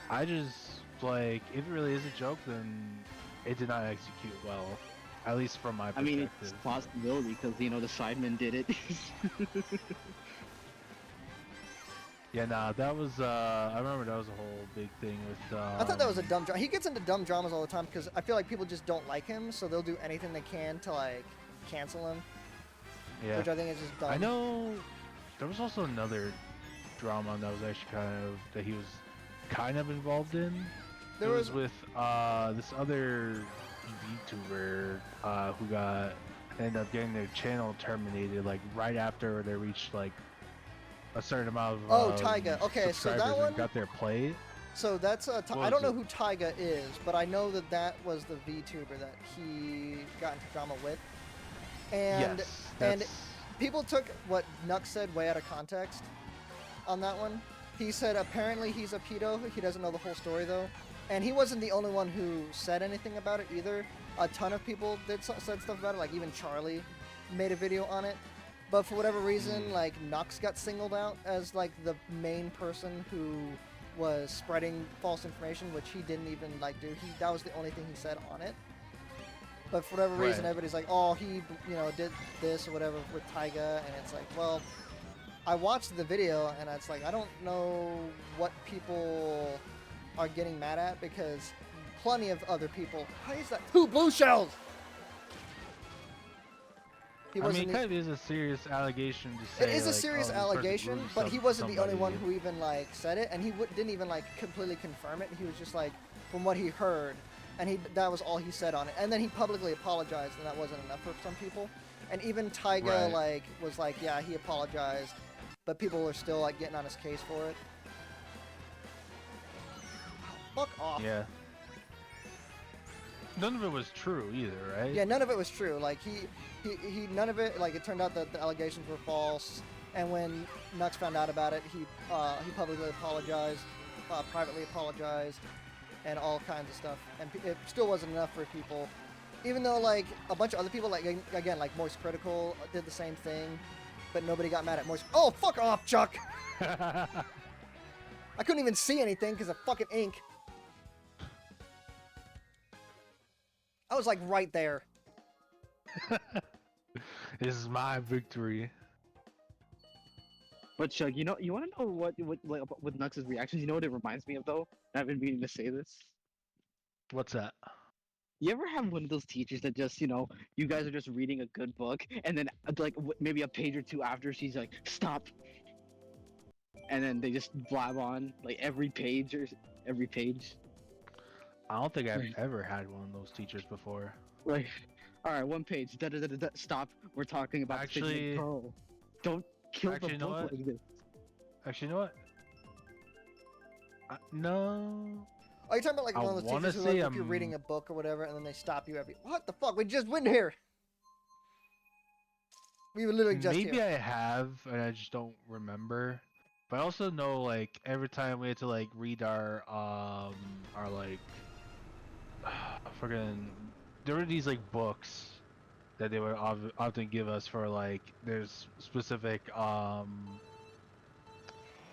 I just like if it really is a joke, then it did not execute well. At least from my I mean, perspective. it's a possibility because the Sidemen did it. Yeah, nah, that was. I remember that was a whole big thing with. I thought that was a dumb drama. He gets into dumb dramas all the time because I feel like people just don't like him, so they'll do anything they can to like cancel him. Yeah. Which I think is just dumb. I know. There was also another drama that was actually that he was kind of involved in. There it was with this other VTuber who ended up getting their channel terminated like right after they reached like a certain amount of Taiga. Okay, so that subscribers one and got their play. So that's What I don't was know who Taiga is, but I know that that was the VTuber that he got into drama with. And Yes, and people took what Nux said way out of context on that one. He said apparently he's a pedo. He doesn't know the whole story though, and he wasn't the only one who said anything about it either. A ton of people said stuff about it. Like even Charlie made a video on it. But for whatever reason, like Nux got singled out as like the main person who was spreading false information, which he didn't even like do. That was the only thing he said on it. But for whatever reason, everybody's like, oh, he did this or whatever with Taiga, and it's like, well, I watched the video and it's like I don't know what people are getting mad at because plenty of other people. How is that 2 blue shells? I mean, it kind of is a serious allegation to say. It is a like, serious this person allegation, ruined but he wasn't the only somebody. one who even like said it, and he didn't even like completely confirm it. He was just like from what he heard, and that was all he said on it. And then he publicly apologized, and that wasn't enough for some people. And even Taiga like was like, yeah, he apologized, but people were still like getting on his case for it. Fuck off. Yeah. None of it was true either, right? Yeah, none of it was true. Like he none of it. Like it turned out that the allegations were false. And when Nux found out about it, he publicly apologized, privately apologized, and all kinds of stuff. And it still wasn't enough for people. Even though like a bunch of other people, like again, like Moist Critical did the same thing, but nobody got mad at Moist. Oh, fuck off, Chuck! I couldn't even see anything because of fucking ink. I was like right there. This is my victory. But Chuck, you want to know what like with Nux's reactions? You know what it reminds me of though? I've been meaning to say this. What's that? You ever have one of those teachers that just, you guys are just reading a good book, and then like maybe a page or two after, she's like, "Stop," and then they just blab on like every page. I don't think I've ever had one of those teachers before. Like, all right, one page. Da, da, da, da, da, stop. We're talking about Actually, Pearl. Don't kill the book like this. Actually, you know what? No. Are you talking about like one of those teachers who, like, if you're reading a book or whatever, and then they stop you every... What the fuck? We just went here! We were literally just Maybe here. I have, and I just don't remember. But I also know, like, every time we had to, like, read our like... Fucking... There were these, like, books that they would often give us for, like, there's specific,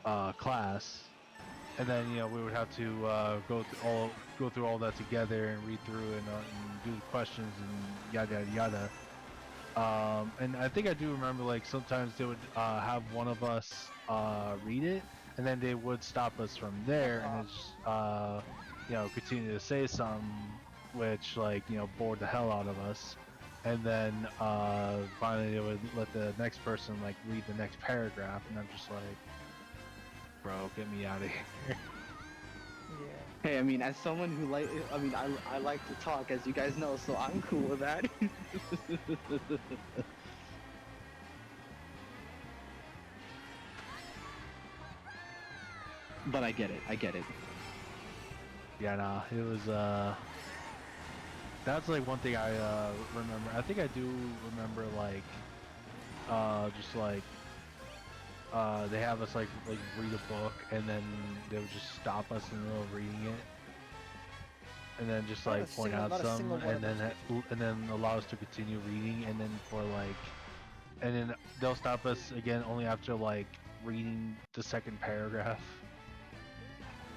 class. And then we would have to go through all that together and read through and do the questions and yada yada yada. And I think I do remember like sometimes they would have one of us read it, and then they would stop us from there and just continue to say something, which like bored the hell out of us. And then finally they would let the next person like read the next paragraph, and I'm just like, bro, get me out of here. Yeah. Hey, I mean, as someone who I like to talk, as you guys know, so I'm cool with that. But I get it. Yeah, nah, it was that's like one thing I remember. I think I do remember like just like they have us like read a book, and then they would just stop us in the middle of reading it, and then just like point out some, and then allow us to continue reading, and then they'll stop us again only after like reading the second paragraph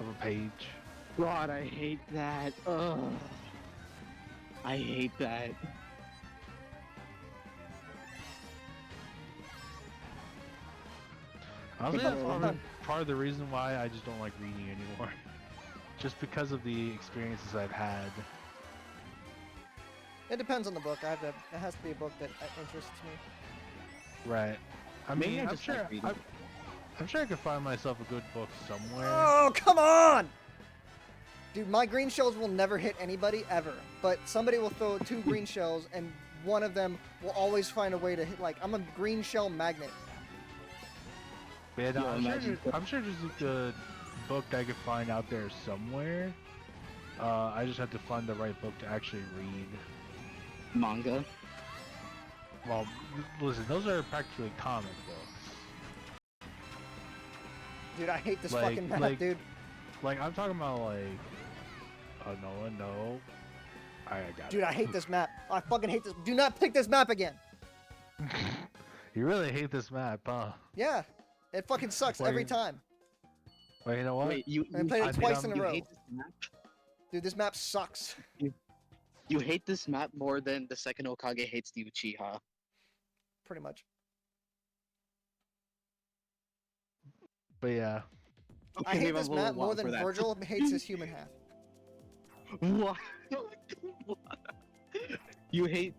of a page. God, I hate that. Ugh. I hate that. Honestly, But that's no, probably part of the reason why I just don't like reading anymore. Just because of the experiences I've had. It depends on the book. It has to be a book that interests me. Right. I maybe mean, I I'm just sure. like reading. I'm sure I could find myself a good book somewhere. Oh, come on! Dude, my green shells will never hit anybody, ever. But somebody will throw 2 green shells, and one of them will always find a way to hit, like, I'm a green shell magnet. Man, Yo, imagine- I'm sure there's like a book I could find out there somewhere. I just have to find the right book to actually read. Manga. Well, listen, those are practically comic books. Dude, I hate this Like- fucking map, like- dude. Like, I'm talking about like... Oh, no. I got Dude, it. I hate this map. I fucking hate this. Do not pick this map again. You really hate this map, huh? Yeah. It fucking sucks Why every you- time. Well, you know what? Wait, you I played I it think twice in a you row. hate this map? Dude, this map sucks. You hate this map more than the second Hokage hates the Uchiha. Pretty much. But yeah. I hate maybe this I'm a little map more wild than for that. Virgil hates his human half. What? You hate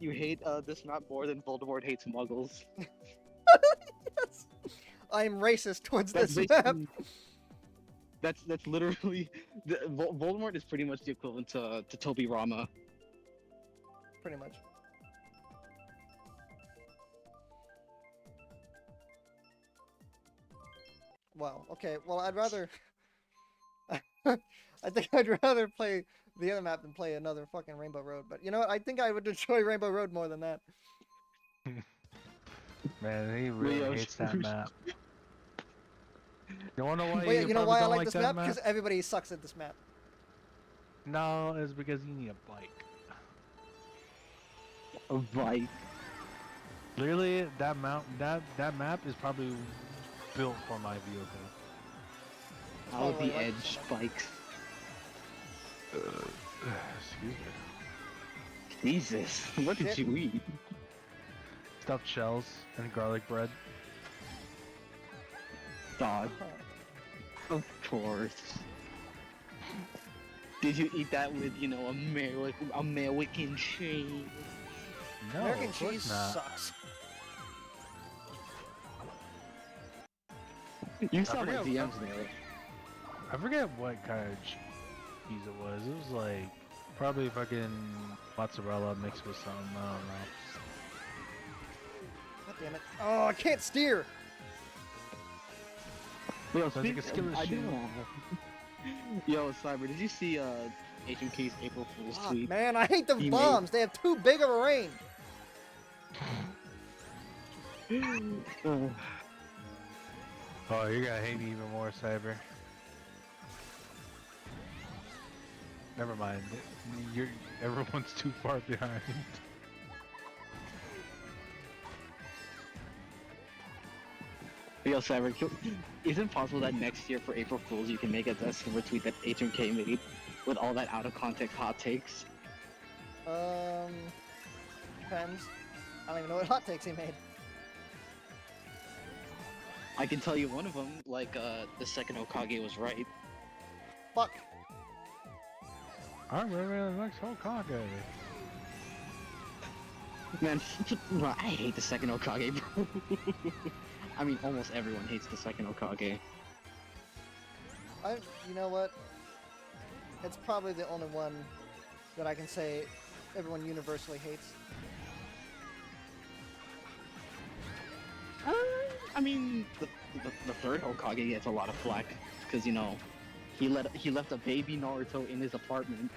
this map more than Voldemort hates Muggles. Yes. I am racist towards That's this map. basically- That's literally Voldemort is pretty much the equivalent to Toby Rama. Pretty much. Wow. Okay. Well, I'd rather. I think I'd rather play the other map than play another fucking Rainbow Road. But you know what? I think I would enjoy Rainbow Road more than that. Man, he really Leo, hates that map. You wanna know why Wait, you you know probably why I don't like this that map? Because everybody sucks at this map. No, it's because you need a bike. A bike. Literally, that map is probably built for my vehicle. All probably the why I like it edge so much. spikes. Excuse me. Jesus, what did Shit. you eat? Stuffed shells and garlic bread. Dog. Huh. Of course. Did you eat that with, American cheese? No, American of course cheese not. sucks. You saw my forget- DMs there. I forget what kind of cheese it was. It was like probably fucking mozzarella mixed with something. I don't know. God damn it. Oh, I can't steer. Yo, Sounds like a skillet I do shoe. Yo, Cyber, did you see HMK's April Fool's Fuck, tweet? man, I hate the He made- bombs. They have too big of a range. Oh, you're gonna hate me even more, Cyber. Never mind. Everyone's too far behind. Yo, Cyber, is it possible that next year for April Fools you can make a similar tweet that HMK made with all that out of context hot takes? Depends. I don't even know what hot takes he made. I can tell you one of them, like the second Hokage was right. Fuck. I'm really the next Hokage. Man, I hate the second Hokage, bro. I mean, almost everyone hates the second Hokage. You know what? It's probably the only one that I can say everyone universally hates. I mean, the third Hokage gets a lot of flack because he left a baby Naruto in his apartment.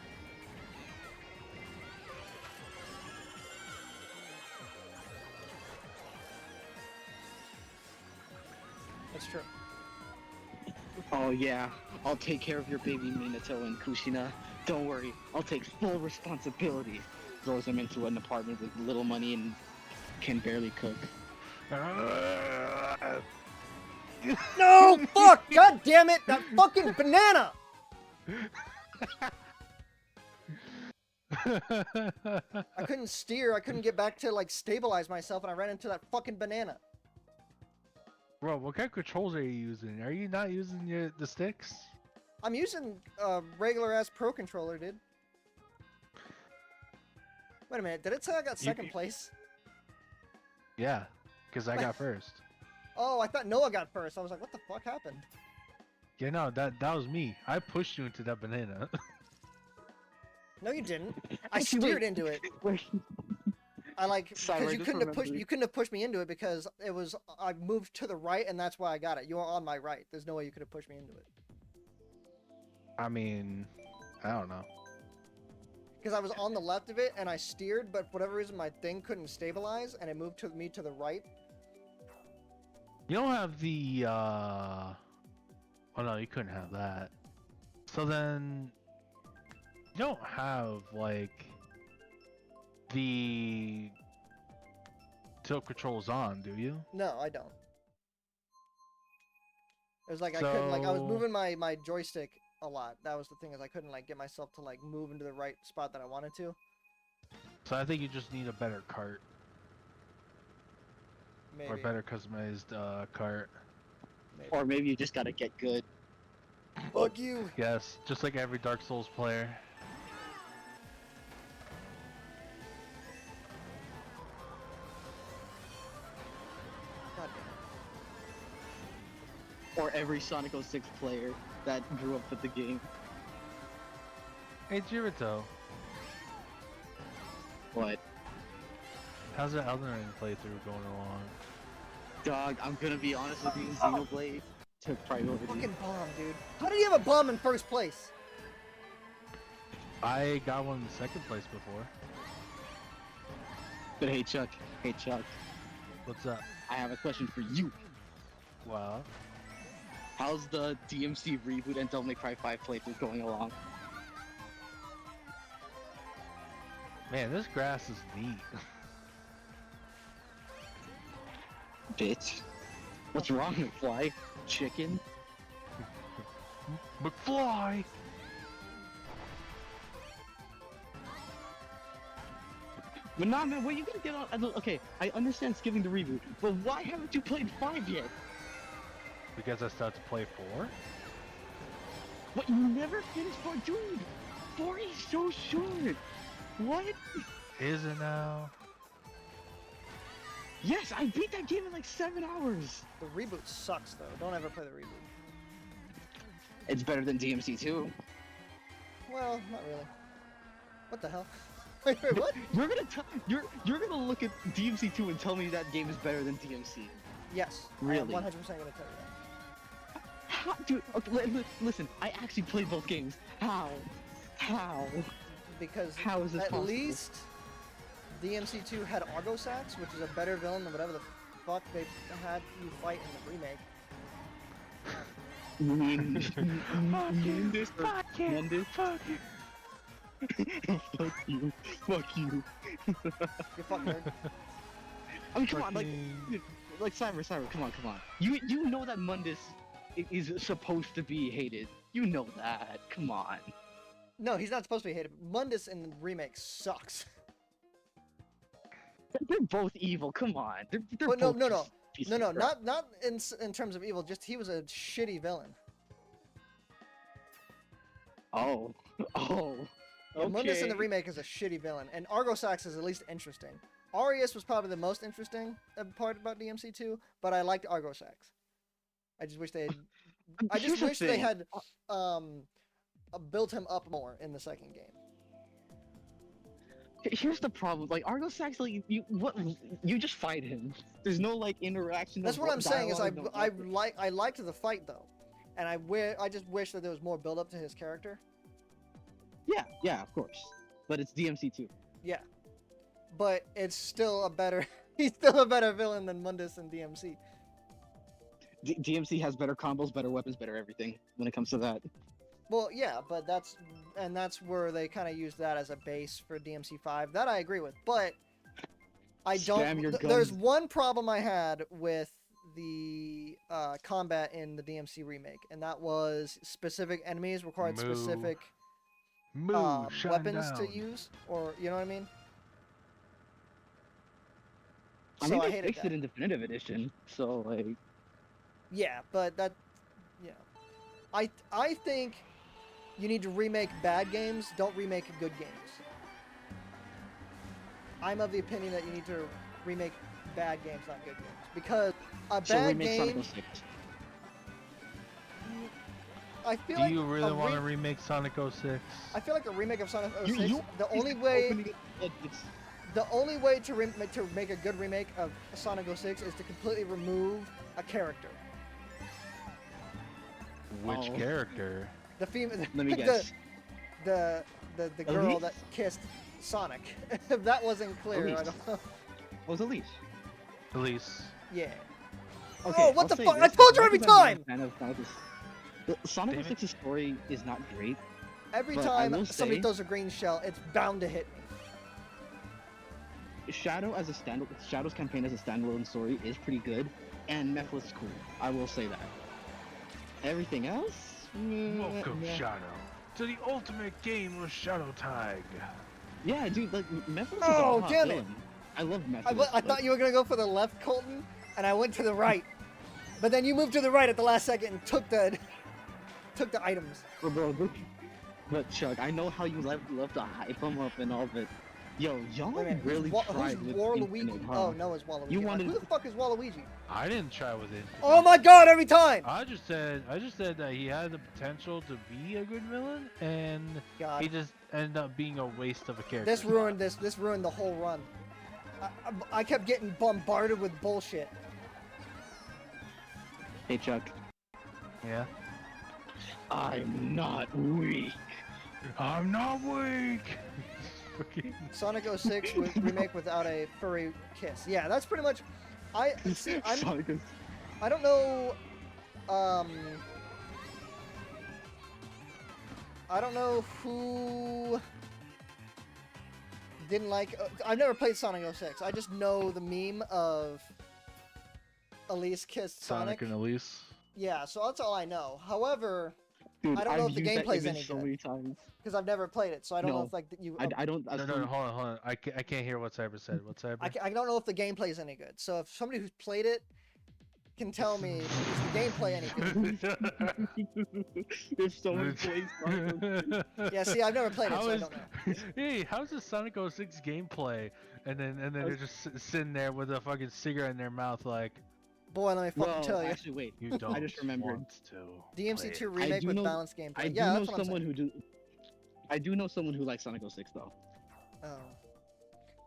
That's true. Oh yeah, I'll take care of your baby Minato and Kushina. Don't worry, I'll take full responsibility. Throws him into an apartment with little money and can barely cook. No! Fuck! God damn it! That fucking banana! I couldn't steer. I couldn't get back to, like, stabilize myself, and I ran into that fucking banana. Bro, what kind of controls are you using? Are you not using the sticks? I'm using a regular ass Pro controller, dude. Wait a minute, did it say I got second place? Yeah, because I got first. Oh, I thought Noah got first. I was like, what the fuck happened? Yeah, no, that was me. I pushed you into that banana. No, you didn't. I Actually, steered wait. into it. Wait. I like Sorry, because I you just couldn't have pushed remembered. you couldn't have pushed me into it because it was I moved to the right and that's why I got it. You were on my right. There's no way you could have pushed me into it. I mean, I don't know. Because I was on the left of it and I steered, but for whatever reason my thing couldn't stabilize and it moved to me to the right. You don't have the, oh no, you couldn't have that. So then, you don't have, like, the tilt controls on, do you? No, I don't. It was like I couldn't like I was So- moving my joystick a lot. That was the thing is I couldn't like get myself to like move into the right spot that I wanted to. So I think you just need a better cart. Maybe. Or better customized, cart. Maybe. Or maybe you just gotta get good. Fuck you. Yes, just like every Dark Souls player. God damn it. Or every Sonic 06 player that grew up with the game. Hey, Jirito, What? how's the Elden Ring playthrough going along? Dog, I'm gonna be honest with you, Xenoblade took priority. Fucking bomb, dude. How did you have a bomb in first place? I got one in second place before. But hey Chuck, What's up? I have a question for you. Well, How's the DMC reboot and Devil May Cry 5 playthrough going along? man, this grass is neat. Bitch. What's wrong, McFly? Chicken? McFly! But nah, man, what you gonna get on? Okay, I understand skipping the reboot, but why haven't you played 5 yet? Because I started to play 4? What, you never finished 4? Dude, 4 is so short. What? Is it now? Yes, I beat that game in like 7 hours. The reboot sucks though. Don't ever play the reboot. It's better than DMC 2. Well, not really. What the hell? Wait, what? You're gonna look at DMC 2 and tell me that game is better than DMC. Yes. Really? I'm 100% gonna tell you that. How, dude, okay, listen, I actually played both games. How? Because How is this at possible? least DMC2 had Argosax, which is a better villain than whatever the fuck they had you fight in the remake. Mundus, Fuck you! Mundus, Fuck you! fuck you, fuck you. You fuck nerd. I mean, come on, Fucking- like Cyber, come on. You know that Mundus is supposed to be hated. You know that. Come on. No, he's not supposed to be hated. Mundus in the remake sucks. They're both evil. Come on. They're But no, both no, just pieces No, of no, crap. not in terms of evil. Just he was a shitty villain. Oh. Yeah, Mundus in the Okay. remake is a shitty villain, and Argosax is at least interesting. Arius was probably the most interesting part about DMC2, but I liked Argosax. I just wish they had. I just Here's the wish they thing. had built him up more in the second game. Here's the problem. Like Argosax, like you just fight him. There's no like interaction. That's no what I'm saying. Is dialogue, no nothing. I liked the fight though, and I just wish that there was more build up to his character. Yeah, of course. But it's DMC too. Yeah, but it's still a better. He's still a better villain than Mundus and DMC. DMC has better combos, better weapons, better everything when it comes to that. Well, yeah, but that's where they kind of use that as a base for DMC5. That I agree with, but I don't. Spam your There's guns. one problem I had with the combat in the DMC remake, and that was specific enemies required Moo. specific Move, shut weapons down. to use, or you know what I mean. I So mean, I they hated fixed that. it in Definitive Edition, so like, Yeah, but that, yeah. I think you need to remake bad games. Don't remake good games. I'm of the opinion that you need to remake bad games, not good games, because a So bad remake Sonic game. 06. I feel Do like you really a want to remake Sonic 06? I feel like a remake of Sonic 06. You The only way. opening it, it's The only way to make a good remake of Sonic 06 is to completely remove a character. Which Oh. character? The female. Let me guess. The girl Elise? that kissed Sonic. If that wasn't clear, I Elise. don't know. What was Elise? Elise. Yeah. Okay, Oh, what I'll the say fuck? this, I told you as every much as I'm time! a fan of Sonic, the Sonic Damn it. 06's story is not great. Every But I time will somebody say- throws a green shell, it's bound to hit me. Shadow's campaign as a standalone story is pretty good, and Mephile's cool. I will say that. Everything else? Welcome, yeah. Shadow, to the ultimate game of Shadow Tag. Yeah, dude, like Mephile's Oh, a hot damn it. villain. I love I Mephile. thought you were gonna go for the left, Colton, and I went to the right. But then you moved to the right at the last second and took the items. But Chuck, I know how you love to hype him up and all, but yo, y'all Wait a minute, really tried who's with Waluigi? Infinite, huh? Oh, no, it's Waluigi. You I'm like, wanted- who the fuck is Waluigi? I didn't try with it. Oh my god, every time! I just said that he had the potential to be a good villain, and God. he just ended up being a waste of a character. This ruined this ruined the whole run. I kept getting bombarded with bullshit. Hey Chuck, Yeah. I'm not weak. I'm not weak. Fucking- Sonic 06 remake without a furry kiss. Yeah, that's pretty much. See, Sonic is- I don't know. I don't know who didn't like. I've never played Sonic 06. I just know the meme of Elise kissed Sonic. Sonic and Elise. Yeah, so that's all I know. However, Dude, I don't know I've if the used that gameplay's image any so good. many times. because I've never played it, so I don't know No. if like you. I don't. No, hold on. I can't hear what Cyber said. What Cyber? I don't know if the gameplay is any good. So if somebody who's played it can tell me, is the gameplay any good? If someone plays Sonic, Yeah, see, I've never played it, How so I is- don't know. Hey, how's the Sonic 06 gameplay? And then they're just sitting there with a fucking cigarette in their mouth, like Boy, let me fucking well, tell you. actually, wait. you don't just remembered. want to. DMC2 play it. remake do with know- balanced gameplay. I do yeah, know that's what I'm someone saying. who do. I do know someone who likes Sonic 06 though. Oh.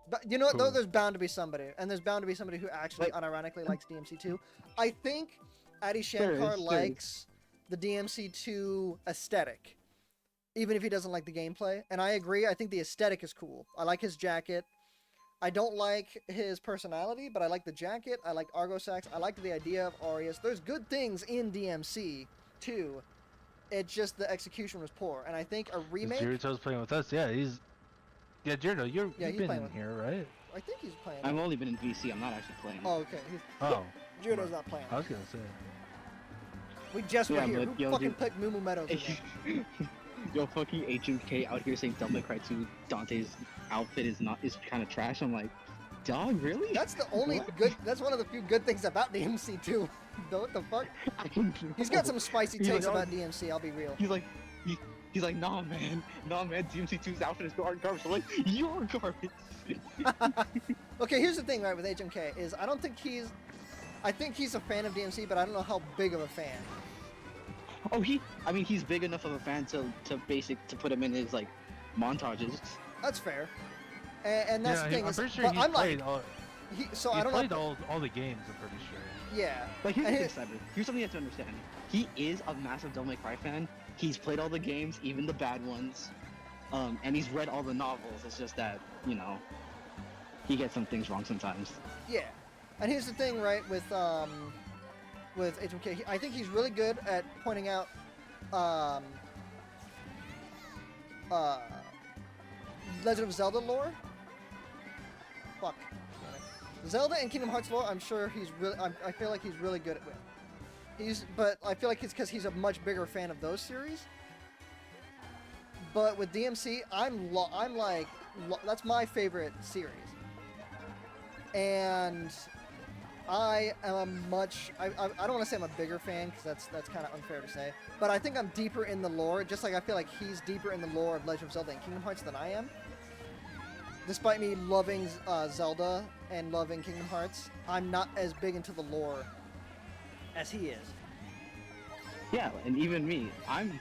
But you know what? Cool. There's bound to be somebody, and there's bound to be somebody who actually, Like- unironically, likes DMC2. I think Adi There Shankar is. likes the DMC2 aesthetic, even if he doesn't like the gameplay. And I agree. I think the aesthetic is cool. I like his jacket. I don't like his personality, but I like the jacket. I like Argo Sax. I like the idea of Aureus. There's good things in DMC too. It's just the execution was poor, and I think a remake. Jirito's playing with us. Yeah, he's. Yeah, Jirito, Yeah, you've he's been playing in with- here, right? I think he's playing. I've only been in VC. I'm not actually playing. Oh, okay. Oh, Judo's not playing. I was gonna say. We just were Yeah, here. but Who yo, fucking dude- picked Moo Moo Meadows? in there? Yo, fucking HMK out here saying Devil May Cry 2 Dante's outfit is kind of trash. I'm like, dog, really? That's the only good. That's one of the few good things about DMC2. What the fuck? He's got some spicy He's takes like, about DMC. I'll be real. He's like, nah, man, DMC2's outfit is garbage. I'm like, you're garbage. Okay, here's the thing, right, with HMK is I don't think he's. I think he's a fan of DMC, but I don't know how big of a fan. Oh, he's big enough of a fan to put him in his like montages. That's fair. And that's Yeah, the thing I'm is, pretty sure but he I'm played like, all. so He I don't played know. all the games. I'm pretty sure. Yeah. Like here's And the here- thing, Cyber. Here's something you have to understand. He is a massive Devil May Cry fan. He's played all the games, even the bad ones, and he's read all the novels. It's just that he gets some things wrong sometimes. Yeah, and here's the thing, right, with HMK, I think he's really good at pointing out, Legend of Zelda lore. Fuck. Damn it. Zelda and Kingdom Hearts lore, I'm sure he's really, I feel like he's really good at it. But I feel like it's because he's a much bigger fan of those series. But with DMC, I'm like, that's my favorite series. And I am a much. I don't want to say I'm a bigger fan because that's kind of unfair to say. But I think I'm deeper in the lore. Just like I feel like he's deeper in the lore of Legend of Zelda and Kingdom Hearts than I am. Despite me loving Zelda and loving Kingdom Hearts, I'm not as big into the lore as he is. Yeah, and even me, I'm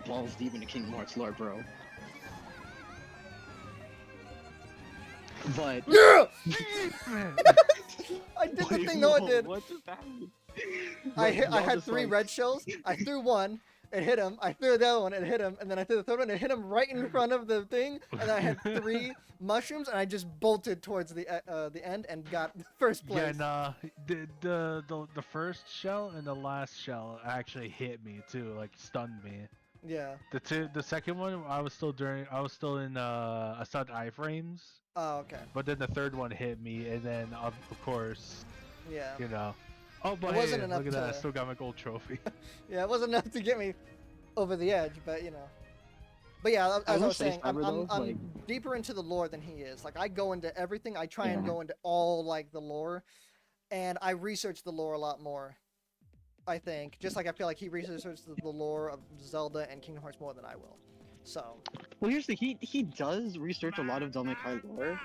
balls deep into Kingdom Hearts lore, bro. But Yeah! I did the Wait, thing Noah whoa, did. what just happened? I Y'all had just, 3 like- red shells. I threw one, it hit him. I threw the other one, it hit him, and then I threw the third one, it hit him right in front of the thing. And then I had 3 mushrooms, and I just bolted towards the end and got first place. Yeah, nah, the first shell and the last shell actually hit me too, like stunned me. Yeah. The second one, I was still in assault iframes, Oh, okay. but then the third one hit me, and then of course, Yeah. you know. Oh, but It wasn't hey, enough look at that! I to- still got my gold trophy. Yeah, it wasn't enough to get me over the edge, but you know. But yeah, as I will was say, saying, I'm Cyber, though, deeper into the lore than he is. Like I go into everything. I try and Yeah. go into all like the lore, and I research the lore a lot more. I think, just like I feel like he researches the lore of Zelda and Kingdom Hearts more than I will. So, Well, here's the he does research a lot of Devil May Cry lore.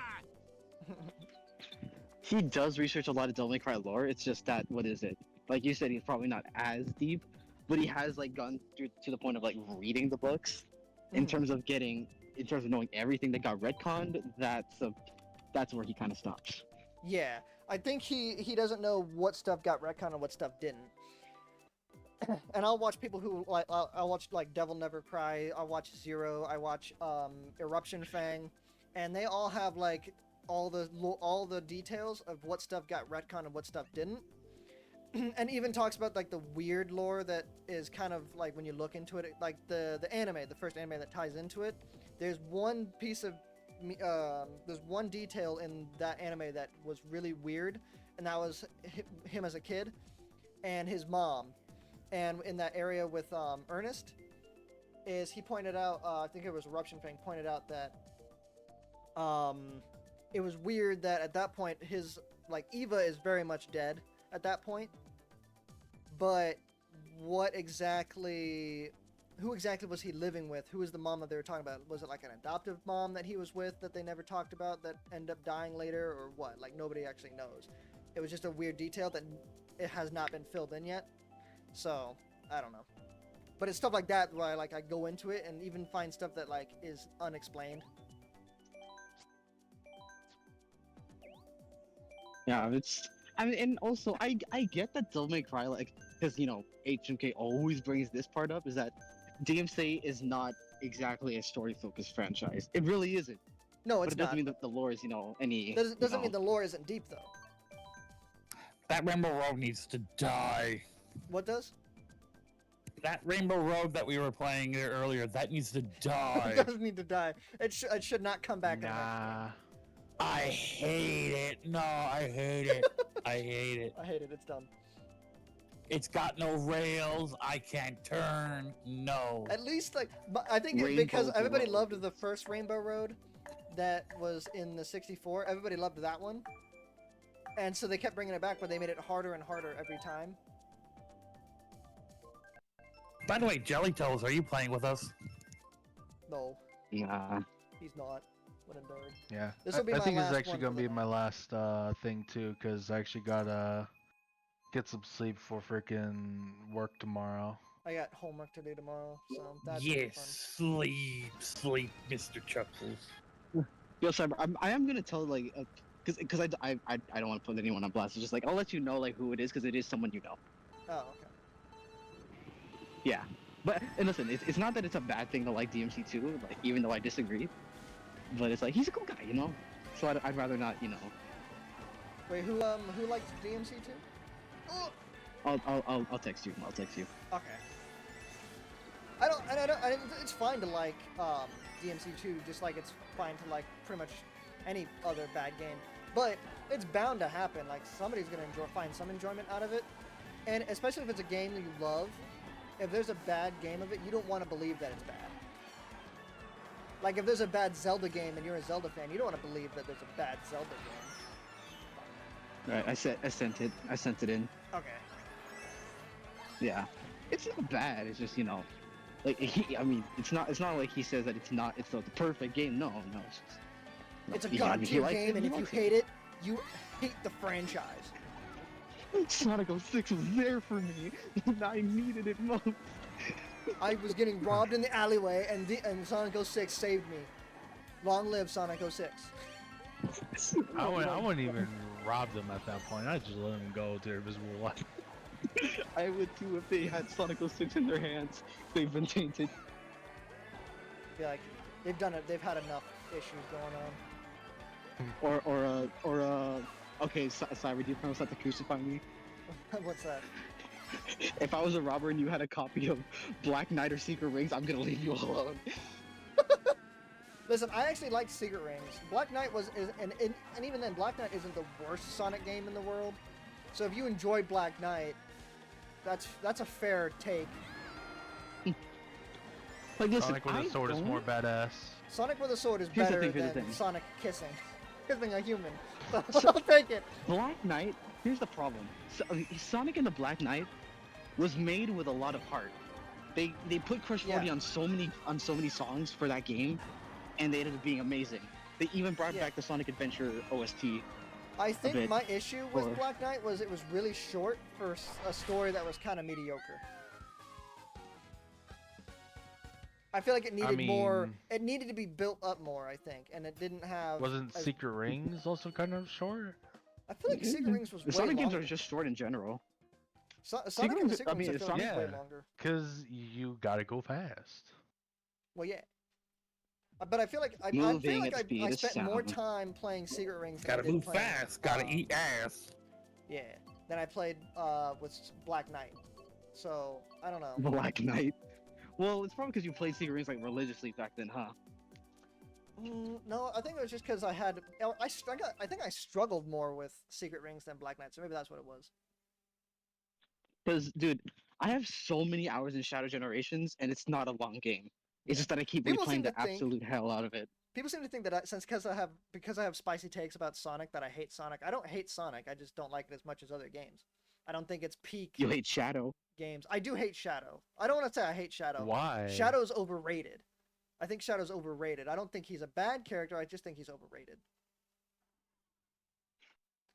He does research a lot of Devil May Cry lore. It's just that, what is it? Like you said, he's probably not as deep, but he has like gone through to the point of like reading the books. In Mhm. terms of knowing everything that got retconned, that's where he kind of stops. yeah, I think he doesn't know what stuff got retconned and what stuff didn't. And I'll watch people who like I'll watch like Devil Never Cry. I'll watch Zero. I watch Eruption Fang, and they all have like all the details of what stuff got retconned and what stuff didn't. And even talks about like the weird lore that is kind of like when you look into it, like the anime, the first anime that ties into it. There's one piece of there's one detail in that anime that was really weird, and that was him as a kid and his mom. And in that area with Ernest, is he pointed out, I think it was Eruption Fang pointed out that it was weird that at that point his, like, Eva is very much dead at that point. But who exactly was he living with? Who was the mom that they were talking about? Was it like an adoptive mom that he was with that they never talked about that ended up dying later, or what? Like, nobody actually knows. It was just a weird detail that it has not been filled in yet. So, I don't know. But it's stuff like that where I go into it and even find stuff that like is unexplained. Yeah, and also I get that Devil May Cry, like, because HMK always brings this part up, is that DMC is not exactly a story-focused franchise. It really isn't. No, But it's it doesn't not. mean that the lore is any. Doesn't mean the lore isn't deep though. That Rainbow Road needs to die. What does? That Rainbow Road that we were playing there earlier, that needs to It die. doesn't need to die. It should not come back. in the next Nah. game. I hate it. No, I hate it. I hate it. I hate it. It's dumb. It's got no rails. I can't turn. No. At least I think Rainbow because everybody Road. loved the first Rainbow Road that was in the 64. Everybody loved that one. And so they kept bringing it back, but they made it harder and harder every time. By the way, Jelly Toes, are you playing with us? No, Nah. he's not. What a nerd. Yeah. This'll be I my think this last is actually one gonna for the be my last thing too, cause I actually gotta get some sleep for freaking work tomorrow. I got homework to do tomorrow, so that's gonna be Yes, sleep, Mr. Chuckles. Yo, Cyber, I am gonna tell because I don't want to put anyone on blast. It's just like I'll let you know who it is because it is someone you know. fun. Oh, okay. Yeah, but and listen, it's not that it's a bad thing to like DMC too. Like even though I disagree, but it's like he's a cool guy, So I'd rather not, Wait, who likes DMC too? Oh, I'll text you. I'll text you. okay. It's fine to like DMC 2, just like it's fine to like pretty much any other bad game. But it's bound to happen. Like somebody's gonna find some enjoyment out of it, and especially if it's a game that you love. If there's a bad game of it, you don't want to believe that it's bad. Like if there's a bad Zelda game and you're a Zelda fan, you don't want to believe that there's a bad Zelda game. Right, I sent it. I sent it in. Okay. Yeah, it's not bad. It's just like I mean, it's not like he says that it's not the perfect game. No, it's just, It's a he god tier likes game, it, and he if you likes hate it, you hate the franchise. Sonic 06 was there for me when I needed it most. I was getting robbed in the alleyway, and Sonic 06 saved me. Long live Sonic 06. I wouldn't even rob them at that point. I'd just let them go to their visible light. I would too if they had Sonic 06 in their hands. They've been tainted. Be like, they've done it. They've had enough issues going on. Okay, Cyber, do you promise not to crucify me? What's that? If I was a robber and you had a copy of Black Knight or Secret Rings, I'm gonna leave you alone. Listen, I actually liked Secret Rings. Black Knight and even then, Black Knight isn't the worst Sonic game in the world. So if you enjoy Black Knight, that's a fair take. Like, listen, Sonic with a sword is more badass. Sonic with a sword is Here's the better thing, here's the than thing. Sonic kissing a human. So I'll take it. Black Knight. Here's the problem. Sonic and the Black Knight was made with a lot of heart. They put Crush 40 Yeah. on so many songs for that game, and they ended up being amazing. They even brought Yeah. back the Sonic Adventure OST. I think bit, my issue with or- Black Knight was it was really short for a story that was kind of mediocre. I feel like it needed more. mean- It needed to be built up more, I think, and it didn't have. Wasn't Secret Rings also kind of short? I feel like Secret Rings was The way Sonic games longer. are just short in general. Sonic and Rings- Secret I mean, Rings, I feel like Sonic- was Yeah. way longer. Because you gotta go fast. Well, yeah. But I feel like I Moving feel like at speed I is spent more sound. time playing Secret Rings. Than I Gotta did move playing, fast. Gotta eat ass. Yeah. Then I played with Black Knight. So I don't know. Black Knight. Well, it's probably because you played Secret Rings like religiously back then, huh? No, I think it was just because I think I struggled more with Secret Rings than Black Knight, so maybe that's what it was. Because, dude, I have so many hours in Shadow Generations, and it's not a long game. It's just that I keep People seem replaying the to think- absolute hell out of it. People seem to think that because I have spicy takes about Sonic that I hate Sonic. I don't hate Sonic. I just don't like it as much as other games. I don't think it's peak You hate Shadow. games. I do hate Shadow. I don't want to say I hate Shadow. Why? Shadow's overrated. I think Shadow's overrated. I don't think he's a bad character. I just think he's overrated.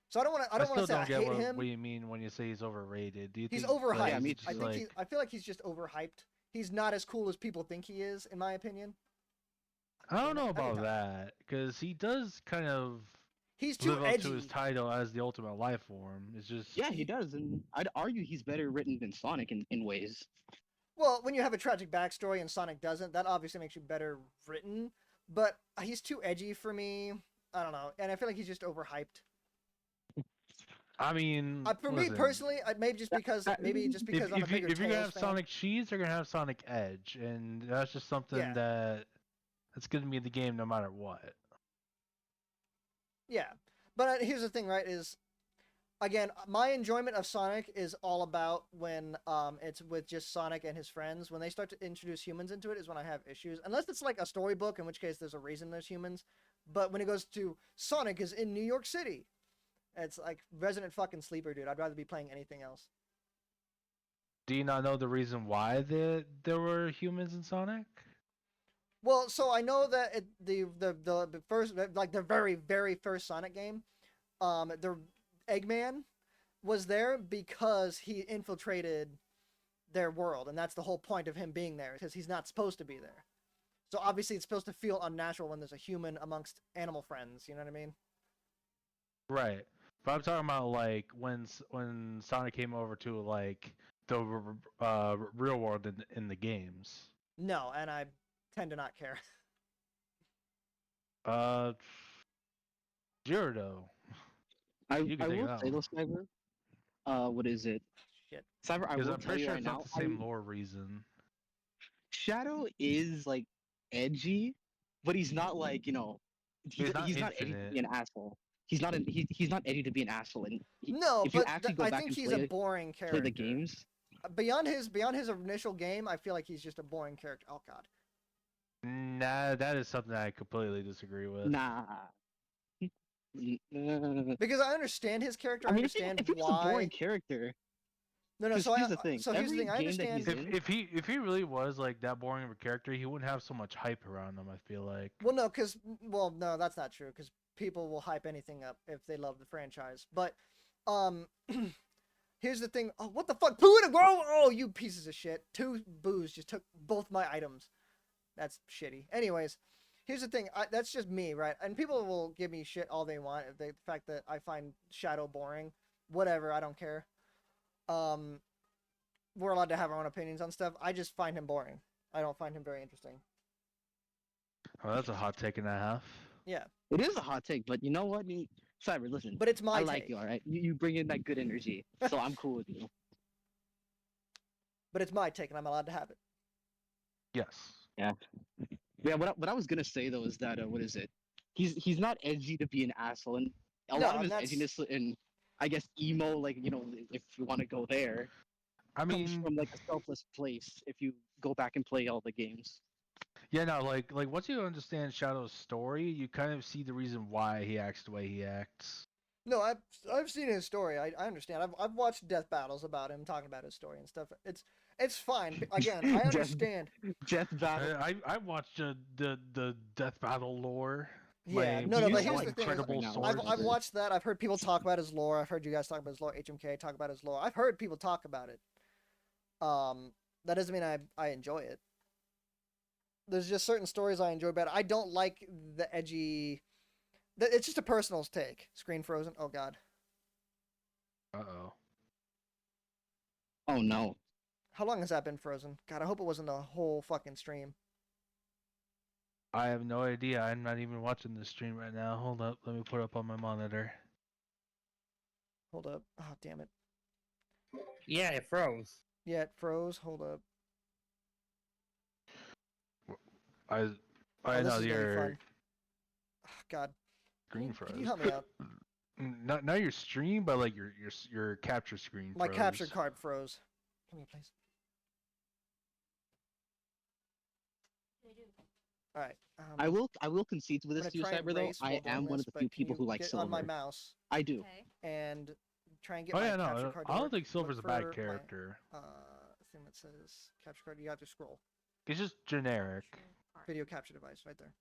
So I don't want to still say I don't get hate what, him. what you mean when you say he's overrated. Do you He's think overhyped. that Yeah, me he's too. I just think like, I feel like he's just overhyped. He's not as cool as people think he is, in my opinion. I don't know Every about time. that because he does kind of He's too live up edgy. to his title as the ultimate life form. It's just Yeah, he does, and I'd argue he's better written than Sonic in ways. Well, when you have a tragic backstory and Sonic doesn't, that obviously makes you better written. But he's too edgy for me. I don't know, and I feel like he's just overhyped. I mean, For me listen, personally, maybe just because I'm a bigger if you're gonna Tails have fan. Sonic Cheese, you're gonna have Sonic Edge, and that's just something Yeah. that's gonna be in the game no matter what. Yeah, but here's the thing, right? Is again, my enjoyment of Sonic is all about when it's with just Sonic and his friends. When they start to introduce humans into it, is when I have issues. Unless it's like a storybook, in which case there's a reason there's humans. But when it goes to Sonic is in New York City, it's like resident fucking sleeper, dude. I'd rather be playing anything else. Do you not know the reason why there were humans in Sonic? Well, so I know that the first, like the very first Sonic game, the Eggman was there because he infiltrated their world, and that's the whole point of him being there, because he's not supposed to be there. So obviously it's supposed to feel unnatural when there's a human amongst animal friends, you know what I mean? Right. But I'm talking about like when Sonic came over to like the real world in the games. No, and I tend to not care. Uh, Gyarados. You can I take will that say one. though, Cyber. What is it? Shit. Cyber, I Because will I'm tell pretty you sure right it's now. not the same lore reason. Shadow is like edgy, but he's not like He's not he's not edgy to infinite. be an asshole. He's not edgy to be an asshole. And No, if you but actually go I back think and he's play a boring play character. the games, Beyond his initial game, I feel like he's just a boring character. Oh god. Nah, that is something I completely disagree with. nah. Because I understand his character. I, I mean, understand if he was a why. boring character, No, no. 'cause So here's the thing, so here's the every thing. I game that understand. he's in- If he really was like that boring of a character, he wouldn't have so much hype around him. I feel like. Well, no, no, that's not true. Because people will hype anything up if they love the franchise. But, here's the thing. Oh, what the fuck? Poo in a grow! Oh, you pieces of shit. 2 boos just took both my items. That's shitty. Anyways, here's the thing. That's just me, right? And people will give me shit all they want if the fact that I find Shadow boring. Whatever, I don't care. We're allowed to have our own opinions on stuff. I just find him boring. I don't find him very interesting. Oh, that's a hot take and a half. Yeah. It is a hot take, but you know what? Cyber, listen. But it's my I take. like you, all right? You bring in that good energy, so I'm cool with you. But it's my take, and I'm allowed to have it. Yes. Yeah. What I was gonna say though is that what is it? He's not edgy to be an asshole, and a lot of his edginess and I guess emo, like if you want to go there, I comes mean, from like a selfless place. If you go back and play all the games. yeah, no, like once you understand Shadow's story, you kind of see the reason why he acts the way he acts. No, I've seen his story. I understand. I've watched death battles about him talking about his story and stuff. It's fine. Again, I understand. Death battle. I watched the death battle lore. Yeah, My no, but here's the thing, incredible right now. source. I've watched that. I've heard people talk about his lore. I've heard you guys talk about his lore. HMK talk about his lore. I've heard people talk about it. That doesn't mean I enjoy it. There's just certain stories I enjoy better. I don't like the edgy. It's just a personal take. Screen frozen. Oh god. Uh-oh. Oh no. How long has that been frozen? God, I hope it wasn't the whole fucking stream. I have no idea. I'm not even watching this stream right now. Hold up. Let me put it up on my monitor. Hold up. Oh, damn it. Yeah, it froze. Yeah, it froze. Hold up. I Oh, know this is gonna be your fun. Oh, God. screen froze. Can you help me out? Not your stream, but like your capture screen. My froze. capture card froze. Come here, please. All right. I will concede with I'm this gonna to you, try and Cyber, though. race I while doing am one of this, the few but can people you who like get silver. on my mouse I do. Okay. and try and get Oh my yeah, capture no, card. to I don't work. think silver's a Look bad for my, character. thing that says capture card. You have to scroll. It's just generic. Video capture device right there.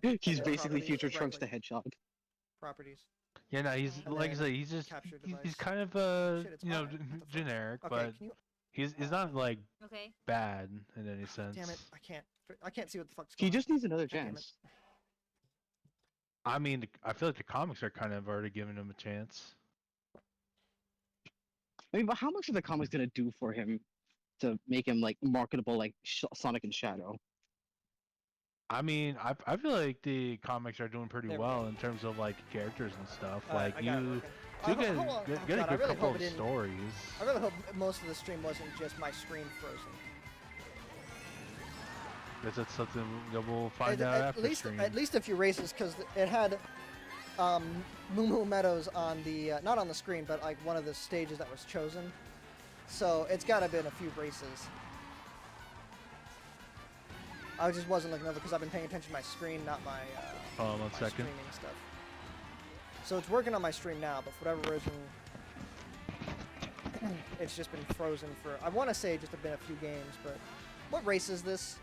Click, He's and then basically properties, Future right Trunks the click, Hedgehog. Properties. Yeah, no, he's And like I then said, he's just capture he's device. kind of Shit, it's you know mine. What the fuck? generic, Okay, but can you? he's not like Okay. bad in any sense. Damn it! I can't see what the fuck's He going just needs another God damn it. chance. I mean, I feel like the comics are kind of already giving him a chance. I mean, but how much are the comics gonna do for him to make him like marketable, like Sonic and Shadow? I mean, I feel like the comics are doing pretty There we well go. in terms of like characters and stuff. on. Alright, Like I got it you working. do Hold on. get Oh, a God, I good really couple hope of it didn't. stories. I really hope most of the stream wasn't just my screen frozen. Guess that's something that we'll find out after stream. At least a few races, because it had Moo Moo Meadows on the not on the screen, but like one of the stages that was chosen. So it's got to been a few races. I just wasn't looking over because I've been paying attention to my screen, not my Hold on one my second. streaming stuff. So it's working on my stream now, but for whatever reason, it's just been frozen for. I want to say just have been a few games, but what race is this?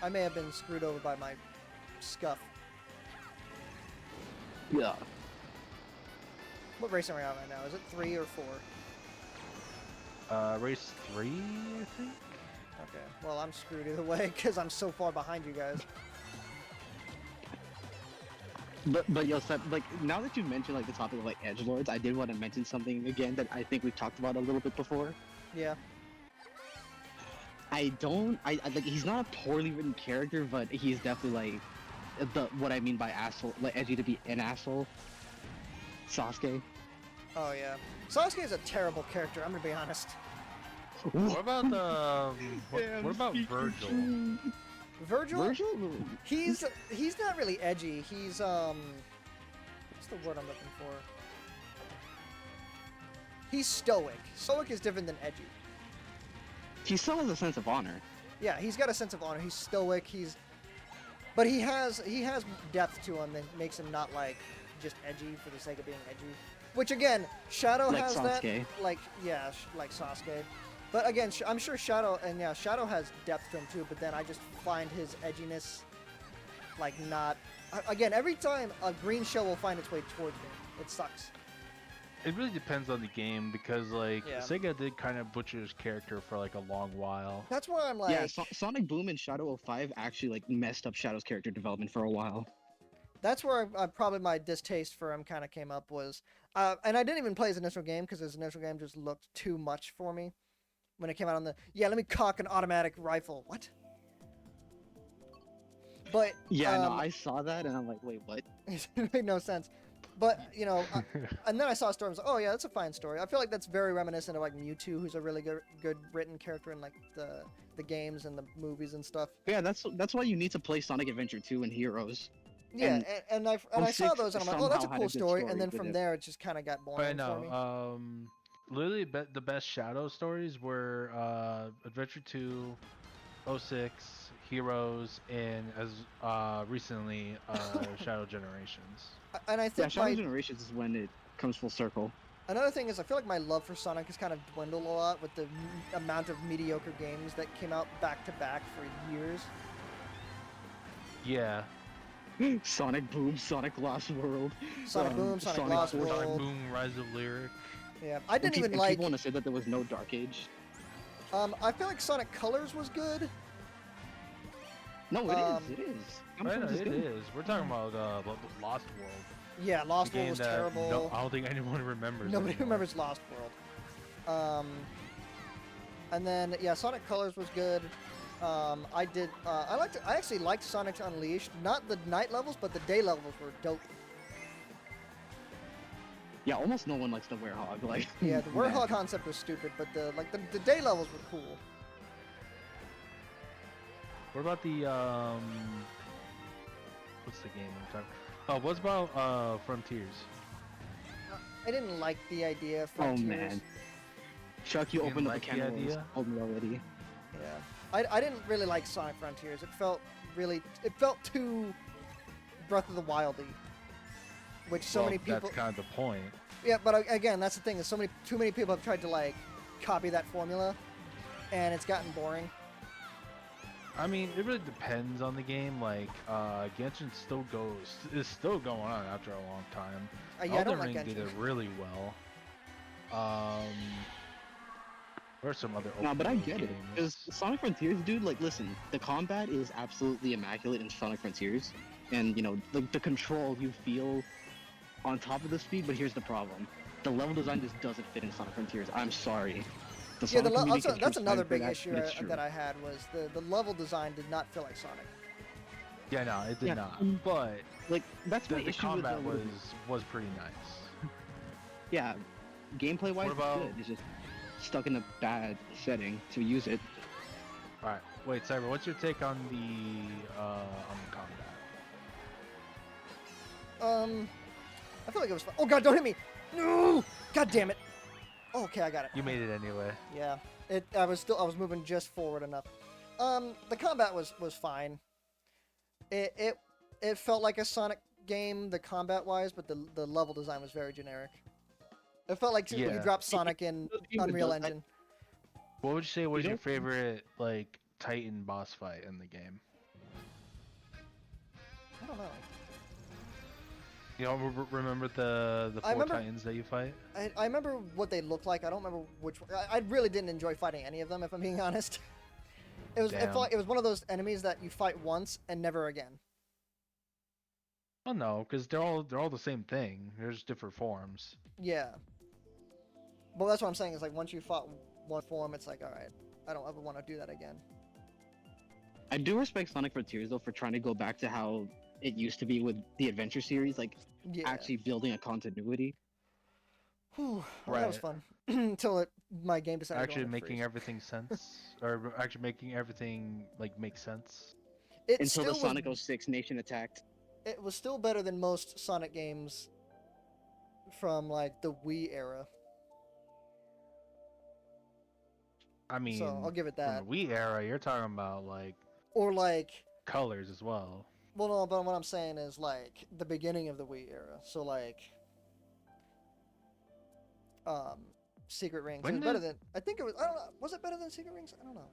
I may have been screwed over by my scuff. Yeah. What race am I on right now? Is it 3 or 4? Race 3, I think. Okay, well I'm screwed either way because I'm so far behind you guys. But yo, Seth, like now that you mentioned like the topic of like edgelords, I did want to mention something again that I think we've talked about a little bit before. Yeah. I like he's not a poorly written character, but he's definitely like what I mean by asshole, like edgy to be an asshole. Sasuke. Oh yeah. Sasuke is a terrible character. I'm gonna be honest. What about what about Virgil? Virgil? He's not really edgy. He's what's the word I'm looking for? He's stoic. Stoic is different than edgy. He still has a sense of honor. Yeah, he's got a sense of honor. He's stoic. But he has depth to him that makes him not like just edgy for the sake of being edgy. Which again, Shadow Like has Sasuke. that. Like yeah, like Sasuke. But again, I'm sure Shadow Shadow has depth to him too. But then I just find his edginess like not. Again, every time a green shell will find its way towards me, it sucks. It really depends on the game because like Yeah. Sega did kind of butcher his character for like a long while. That's why I'm like. Yeah, Sonic Boom and Shadow of 5 actually like messed up Shadow's character development for a while. That's where probably my distaste for him kind of came up was, and I didn't even play his initial game because his initial game just looked too much for me when it came out on the. Yeah, let me cock an automatic rifle. What? But Yeah, no, I saw that and I'm like, wait, what? it made no sense. But and then I saw a story. I was like, oh yeah, that's a fine story. I feel like that's very reminiscent of like Mewtwo, who's a really good written character in like the games and the movies and stuff. Yeah, that's why you need to play Sonic Adventure 2 and Heroes. Yeah, and I saw 06 those and I'm like, oh, that's a somehow had cool a good story. And story then with from it. there, it just kind of got But boring for me. no, literally the best Shadow stories were Adventure 2, 06, Heroes, and as recently Shadow Generations. And I Yeah, think Shadow Generations is when it comes full circle. another thing is I feel like my love for Sonic has kind of dwindled a lot with the amount of mediocre games that came out back to back for years. Yeah. Sonic Boom, Sonic Lost World, Sonic Boom, Sonic Lost Forces. World. Sonic Boom, Rise of Lyric. Yeah, I didn't even and like. people want to say that there was no Dark Age. I feel like Sonic Colors was good. No, it is. I know, it is. We're talking about Lost World. Yeah, Lost The World game was that terrible. No, I don't think anyone remembers. Nobody anymore. remembers Lost World. And then yeah, Sonic Colors was good. I actually liked Sonic Unleashed. Not the night levels, but the day levels were dope. Yeah, almost no one likes the Werehog. Like Yeah, the Werehog concept was stupid, but the day levels were cool. What about the what's the game I'm talking? Oh, what's about Frontiers? I didn't like the idea of Oh Frontiers. man, Chuck, you You opened up a like the can of worms. idea? Told me already. Yeah, I didn't really like Sonic Frontiers. It felt too Breath of the Wildy, which so many people. That's kind of the point. Yeah, but again, that's the thing. Is too many people have tried to like copy that formula, and it's gotten boring. I mean, it really depends on the game. Like, Genshin is still going on after a long time. Yeah, I don't Elden like Ring did Genshin. it really well. There are some other. No, but I open get world it. Because games. Sonic Frontiers, dude, like, listen, the combat is absolutely immaculate in Sonic Frontiers. And, you know, the control you feel on top of the speed, but here's the problem. The level design just doesn't fit in Sonic Frontiers. I'm sorry. Yeah, Sonic community also, can that's keep another fighting big for issue but it's true. that I had was the level design did not feel like Sonic. Yeah, no, it did Yeah, not. mm, But Like, that's my the issue with combat the... was pretty nice. Yeah, gameplay-wise, What it's about- good. It's just stuck in a bad setting to use it. All right, wait, Cyber, what's your take on the combat? I feel like it was fun. Oh god, don't hit me! No! God damn it! Oh, okay, I got it. You made it anyway. Yeah, I was moving just forward enough. The combat was fine. It felt like a Sonic game, the combat wise, but the level design was very generic. It felt like when you Yeah. dropped Sonic in Unreal Engine. What would you say was You your don't- favorite like Titan boss fight in the game? I don't know. You don't remember the I four remember- Titans that you fight? I remember what they looked like. I don't remember which. I really didn't enjoy fighting any of them, if I'm being honest. It Damn. felt like it was one of those enemies that you fight once and never again. Oh no, because they're all the same thing. They're just different forms. Yeah. But that's what I'm saying. Is like once you fought one form, it's like all right, I don't ever want to do that again. I do respect Sonic Frontiers, though, for trying to go back to how it used to be with the Adventure series, like, Yeah. actually building a continuity. Whew, well, that was fun until my game decided Actually to go making freeze. everything sense, or actually making everything like make sense. It Until the still Sonic 06 nation attacked. it was still better than most Sonic games from like the Wii era. I mean, So I'll give it from that. the Wii era, you're talking about like Or like colors as well. Well, no, but what I'm saying is like the beginning of the Wii era. So like, um, Secret Rings. It When was better did than I think it was. I don't know. Was it better than Secret Rings? I don't know.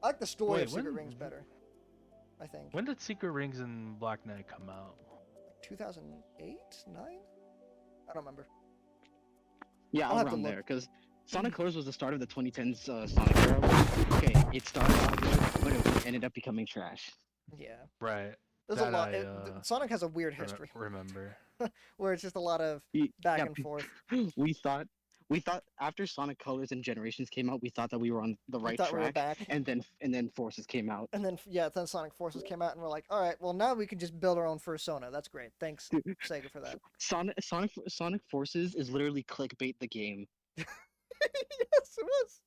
I like the story wait of Secret when Rings better. I think. when did Secret Rings and Black Knight come out? 2008, 9. I don't remember. Yeah, I'll have to around look. there, because Sonic Colors was the start of the 2010s Sonic era. Where, okay, it started off good, but it ended up becoming trash. Yeah, Right. there's a That lot. I Sonic has a weird history remember. where it's just a lot of back Yeah, and forth. we thought after Sonic Colors and Generations came out, we thought that we were on the We right thought we were track, back, and then Forces came out. and then yeah, then Sonic Forces came out, and we're like, all right, well now we can just build our own Persona. That's great. Thanks, Dude, Sega, for that. Sonic Forces is literally clickbait the game. Yes, it was.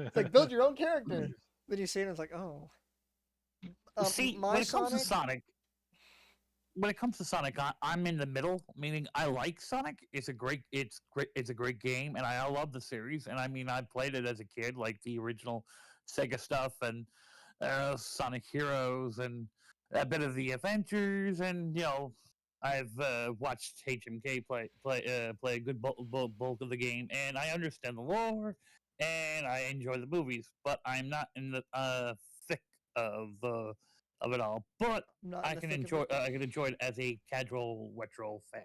It's like build your own character. Then you see it, and it's like, oh. See, My when it comes to Sonic. Sonic, I'm in the middle. Meaning, I like Sonic. It's a great game, and I love the series. And I mean, I played it as a kid, like the original Sega stuff, and Sonic Heroes, and a bit of the Adventures, and I've watched HMK play a good bulk of the game, and I understand the lore, and I enjoy the movies, but I'm not in the thick of it all. But Not in the thick of it. I can enjoy it as a casual retro fan.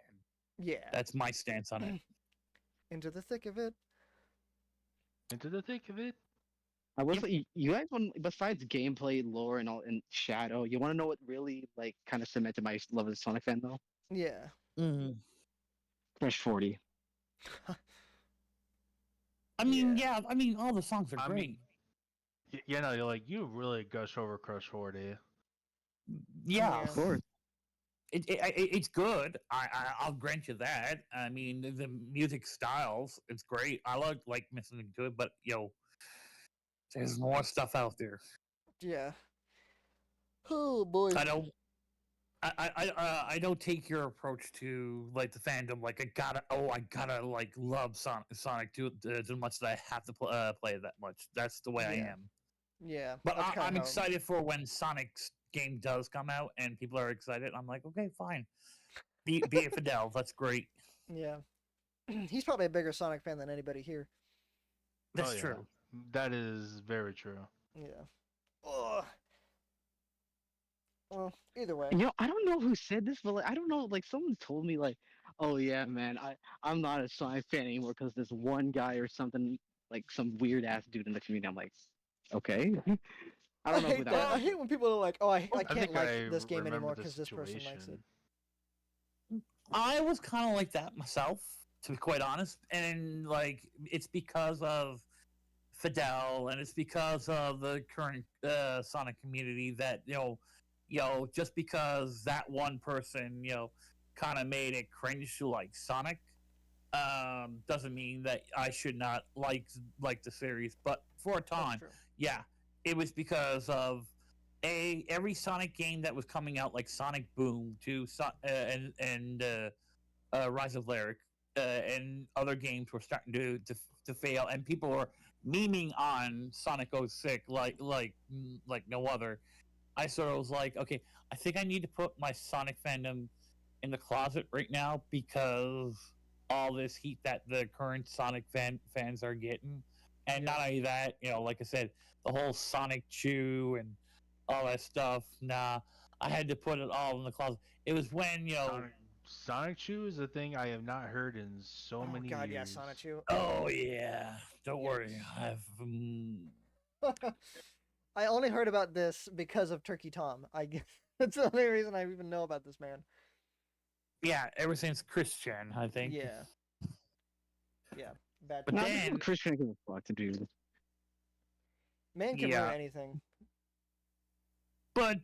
Yeah. That's my stance on it. Into the thick of it. Into the thick of it. I was like, you guys want, besides gameplay, lore, and all, and Shadow, you want to know what really like kind of cemented my love as a Sonic fan though? Yeah. Mm. Fresh 40. I mean, Yeah. I mean, all the songs are I great. mean, you know, you're like you really gush over Crush 40. Yeah, Yeah. Of course. it's good. I'll grant you that. I mean, the music styles, it's great. I like listening to it, but there's more stuff out there. Yeah. Oh boy. I don't. I don't take your approach to like the fandom. Like I gotta like love Sonic too much that I have to play it that much. That's the way I Yeah. am. Yeah. But That's kind of I'm how. excited for when Sonic's game does come out and people are excited. I'm like, okay, fine. Be it Fidel. That's great. Yeah. He's probably a bigger Sonic fan than anybody here. That's Oh yeah, true. that is very true. Yeah. Ugh. Well, either way. You know, I don't know who said this, but like, I don't know. Like, someone told me, like, "Oh yeah, man, I'm not a Sonic fan anymore because this one guy or something, like some weird ass dude in the community." I'm like, okay, I I don't know who hate that that. I was. hate when people are like, "Oh, I I can't think like I this game remember anymore the because this person likes it." situation. I was kind of like that myself, to be quite honest. And like, it's because of Fidel, and it's because of the current Sonic community that just because that one person kind of made it cringe to like Sonic, doesn't mean that I should not like the series. But for a That's time, true. yeah, it was because of every Sonic game that was coming out, like Sonic Boom to Rise of Lyric, and other games were starting to fail, and people were memeing on Sonic 06 like no other. I sort of was like, okay, I think I need to put my Sonic fandom in the closet right now because all this heat that the current Sonic fans are getting, and Yeah. not only that, like I said, the whole Sonic Chew and all that stuff. Nah, I had to put it all in the closet. It was when Sonic Chew is a thing I have not heard in so Oh many God, yeah, years. Sonic Chew. Oh yeah, don't worry. Yikes. I've I only heard about this because of Turkey Tom. That's the only reason I even know about this man. yeah, ever since Christian, I think. Yeah. Yeah. Bad But time. Nah, this is then, what Christian can fuck to do. Man can ruin yeah, anything. but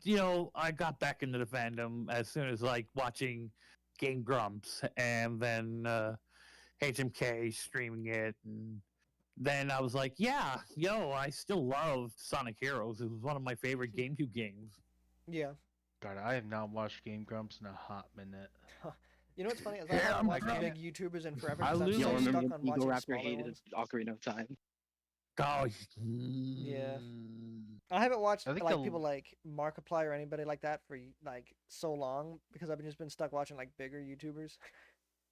I got back into the fandom as soon as like watching Game Grumps, and then HMK streaming it, and then I was like, yeah, I still love Sonic Heroes. It was one of my favorite GameCube games. Yeah. God, I have not watched Game Grumps in a hot minute. You know what's funny is I Yeah, haven't I'm watched drunk. big YouTubers in forever I because I'm lose- Yo, so Really? remember stuck when on Eagle watching Raptor smaller hated ones. Ocarina of Time? Oh, Yeah. I haven't watched I think like the people like Markiplier or anybody like that for like so long because I've just been stuck watching like bigger YouTubers.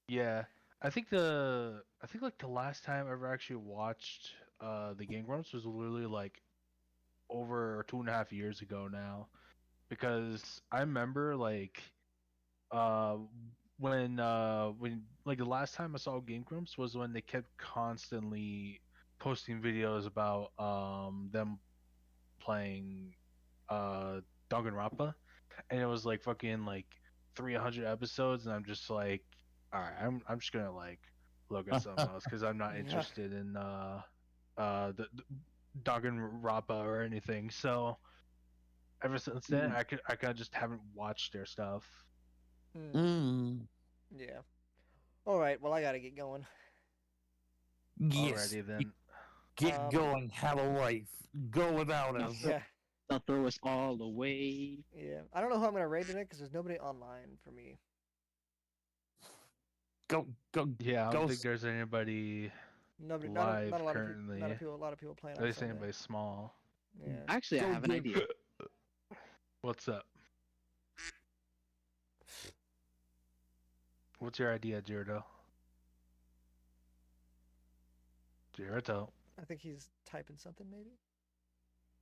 yeah, I think like the last time I ever actually watched the Game Grumps was literally like over 2.5 years ago now, because I remember like uh when like the last time I saw Game Grumps was when they kept constantly posting videos about them playing uh Danganronpa, and it was like fucking like 300 episodes, and I'm just like, all right, I'm just gonna like look at something else because I'm not Yeah. interested in the Danganronpa or anything. So ever since then, Mm. I kind of just haven't watched their stuff. Hmm. mm, Yeah. All right. Well, I gotta get going. yes. Alrighty then. Get Um. going. Have a life. Go without Now us. throw, Yeah. now throw us all away. Yeah. I don't know who I'm gonna raid tonight because there's nobody online for me. Go, go, Yeah, I go. don't think there's anybody Nobody. Not live a lot of people. Not currently. a people. A lot of people playing At on least Sunday. anybody small. Yeah. Actually, I Go have an give- idea. What's up? What's your idea, Jirdo? Jirdo. I think he's typing something maybe.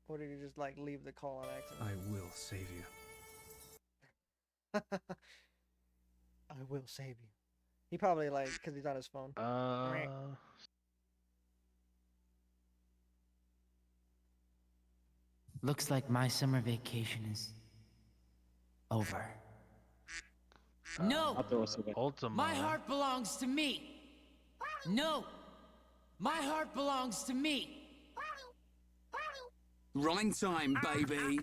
Or did he just like leave the call on accident? I will save you. I will save you. He probably like because he's on his phone. Looks like my summer vacation is over. No! I'll throw us away. Ultima. My heart belongs to me! No! My heart belongs to me! Rhyme time, baby.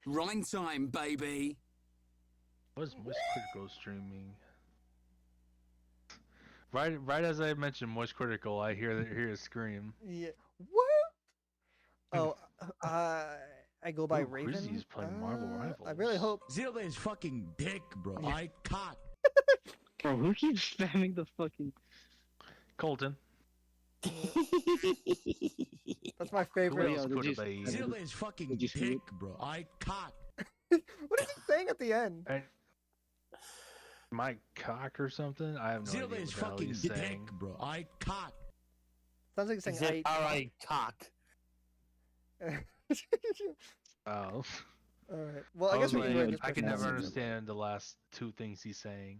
Rhyme time, baby. What is Moist Critical streaming? Right as I mentioned Moist Critical, I hear a scream. Yeah. What? Oh, I go by Ooh, Raven. Quizzy's playing Marvel I really Rivals. hope. Zero is fucking dick, bro. Yeah. I cock. Bro, who keeps spamming the fucking? Colton. That's my Who favorite. Yo, else did could you- have been? Zero is fucking Did you see dick, bro. I cock. What is he saying at the end? My cock or something? I have no Zero idea is what the hell fucking he's dick, saying. bro. I cock. Sounds like he's Is saying it all right, cock? Oh. All right. Well, I guess was we can like, rate this I can person never out. understand the last two things he's saying.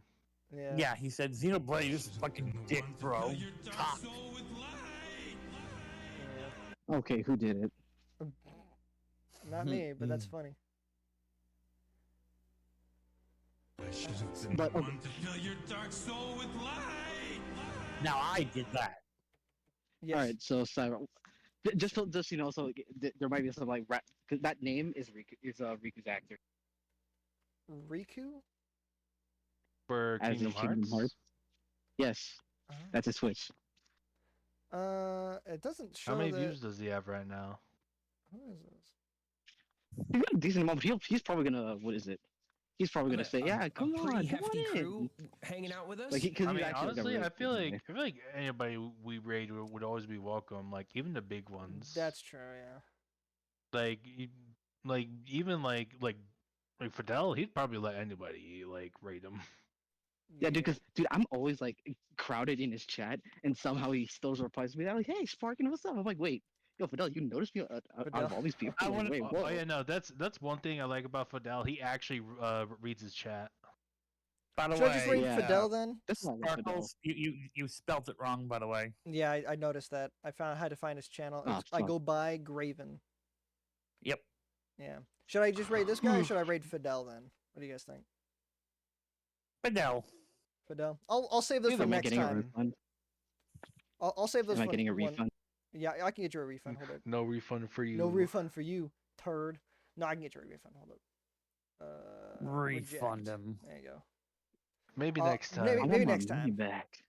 Yeah. Yeah, he said Xenoblade is fucking dick, bro. Cock. Yeah. Okay, who did it? Not me, but that's funny. But okay, Now I did that. Yes. all right. So, Cyber, just you know, so there might be some like rap because that name is Riku's actor Riku. For as Kingdom in Kingdom Hearts? Hearts. Yes, that's his Switch. It doesn't show How many that. views does he have right now? Who is this? He's got a decent amount. But he's probably gonna what is it? He's probably gonna say, yeah, come a pretty on, come hefty on in. crew hanging out with us. Like, because I mean, actually like a honestly, really I feel good like anybody we raid would always be welcome. Like even the big ones. That's true. Yeah. Like like even like Fidel, he'd probably let anybody like raid him. Yeah, dude, because dude, I'm always like crowded in his chat, and somehow he still replies to me. I'm like, "Hey, Sparkin, what's up?" I'm like, "Wait, yo, Fidel, you noticed me out of all these people?" I I'm like, want. wait, whoa. Oh yeah, no, that's one thing I like about Fidel. He actually reads his chat. By the Should I just way, rate yeah. Fidel then? That's not like Fidel. Sparkles, you spelt it wrong. By the way, Yeah, I noticed that. I had to find his channel. Oh, I fuck. go by Graven. yep. Yeah. Should I just raid this guy or should I raid Fidel then? What do you guys think? But no, Fidel. I'll save this Am for I next getting a time. refund? I'll save this Am I for getting a one- refund? Yeah, I can get you a refund. Hold up. No refund for you. No refund for you, turd. No, I can get you a refund. Hold up. refund reject. him. There you go. Maybe I'll- next time. maybe- I want my next money time. back.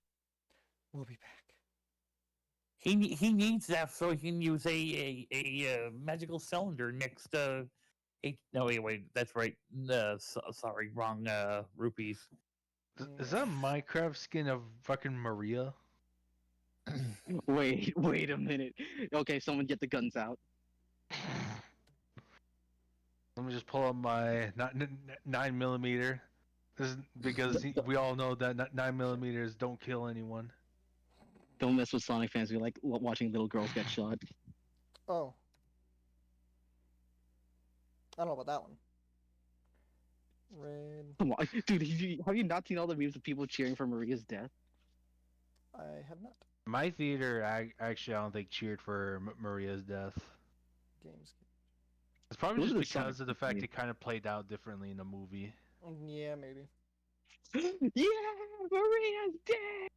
We'll be back. He needs that so he can use a magical cylinder next to. No, wait, that's right. Sorry, wrong rupees. Is that a Minecraft skin of fucking Maria? Wait a minute. Okay, someone get the guns out. Let me just pull up my 9mm. This is because we all know that 9mm don't kill anyone. Don't mess with Sonic fans. We like watching little girls get shot. Oh. I don't know about that one. Red. Come on, dude. Have you not seen all the memes of people cheering for Maria's death? I have not. My theater, actually, I don't think cheered for Maria's death. Games. It's probably Those just are the Sonic because of the fact memes. it kind of played out differently in the movie. Yeah, maybe. Yeah, Maria's dead.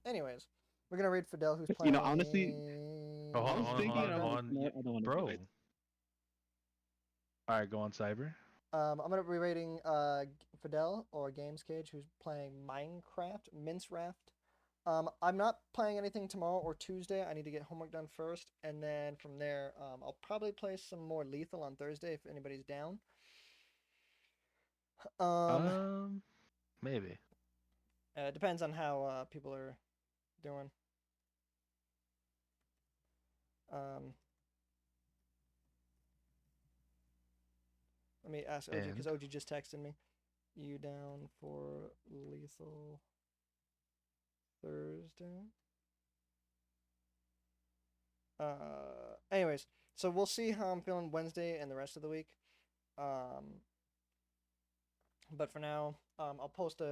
Anyways, we're gonna read Fidel, who's You playing. know, honestly, Oh, I was thinking, and I was on. like, no, I don't want to do Bro. it. Alright, go on, Cyber. I'm gonna be rating Fidel or Games Cage, who's playing Minecraft Mince Raft. I'm not playing anything tomorrow or Tuesday. I need to get homework done first, and then from there, I'll probably play some more Lethal on Thursday if anybody's down. Maybe. It depends on how people are doing. Let me ask OG because OG just texted me. You down for Lethal Thursday? Anyways, so we'll see how I'm feeling Wednesday and the rest of the week. But for now, I'll post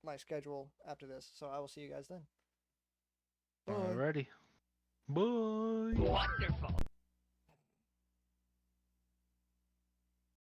my schedule after this, so I will see you guys then. Alrighty. Bye. Wonderful.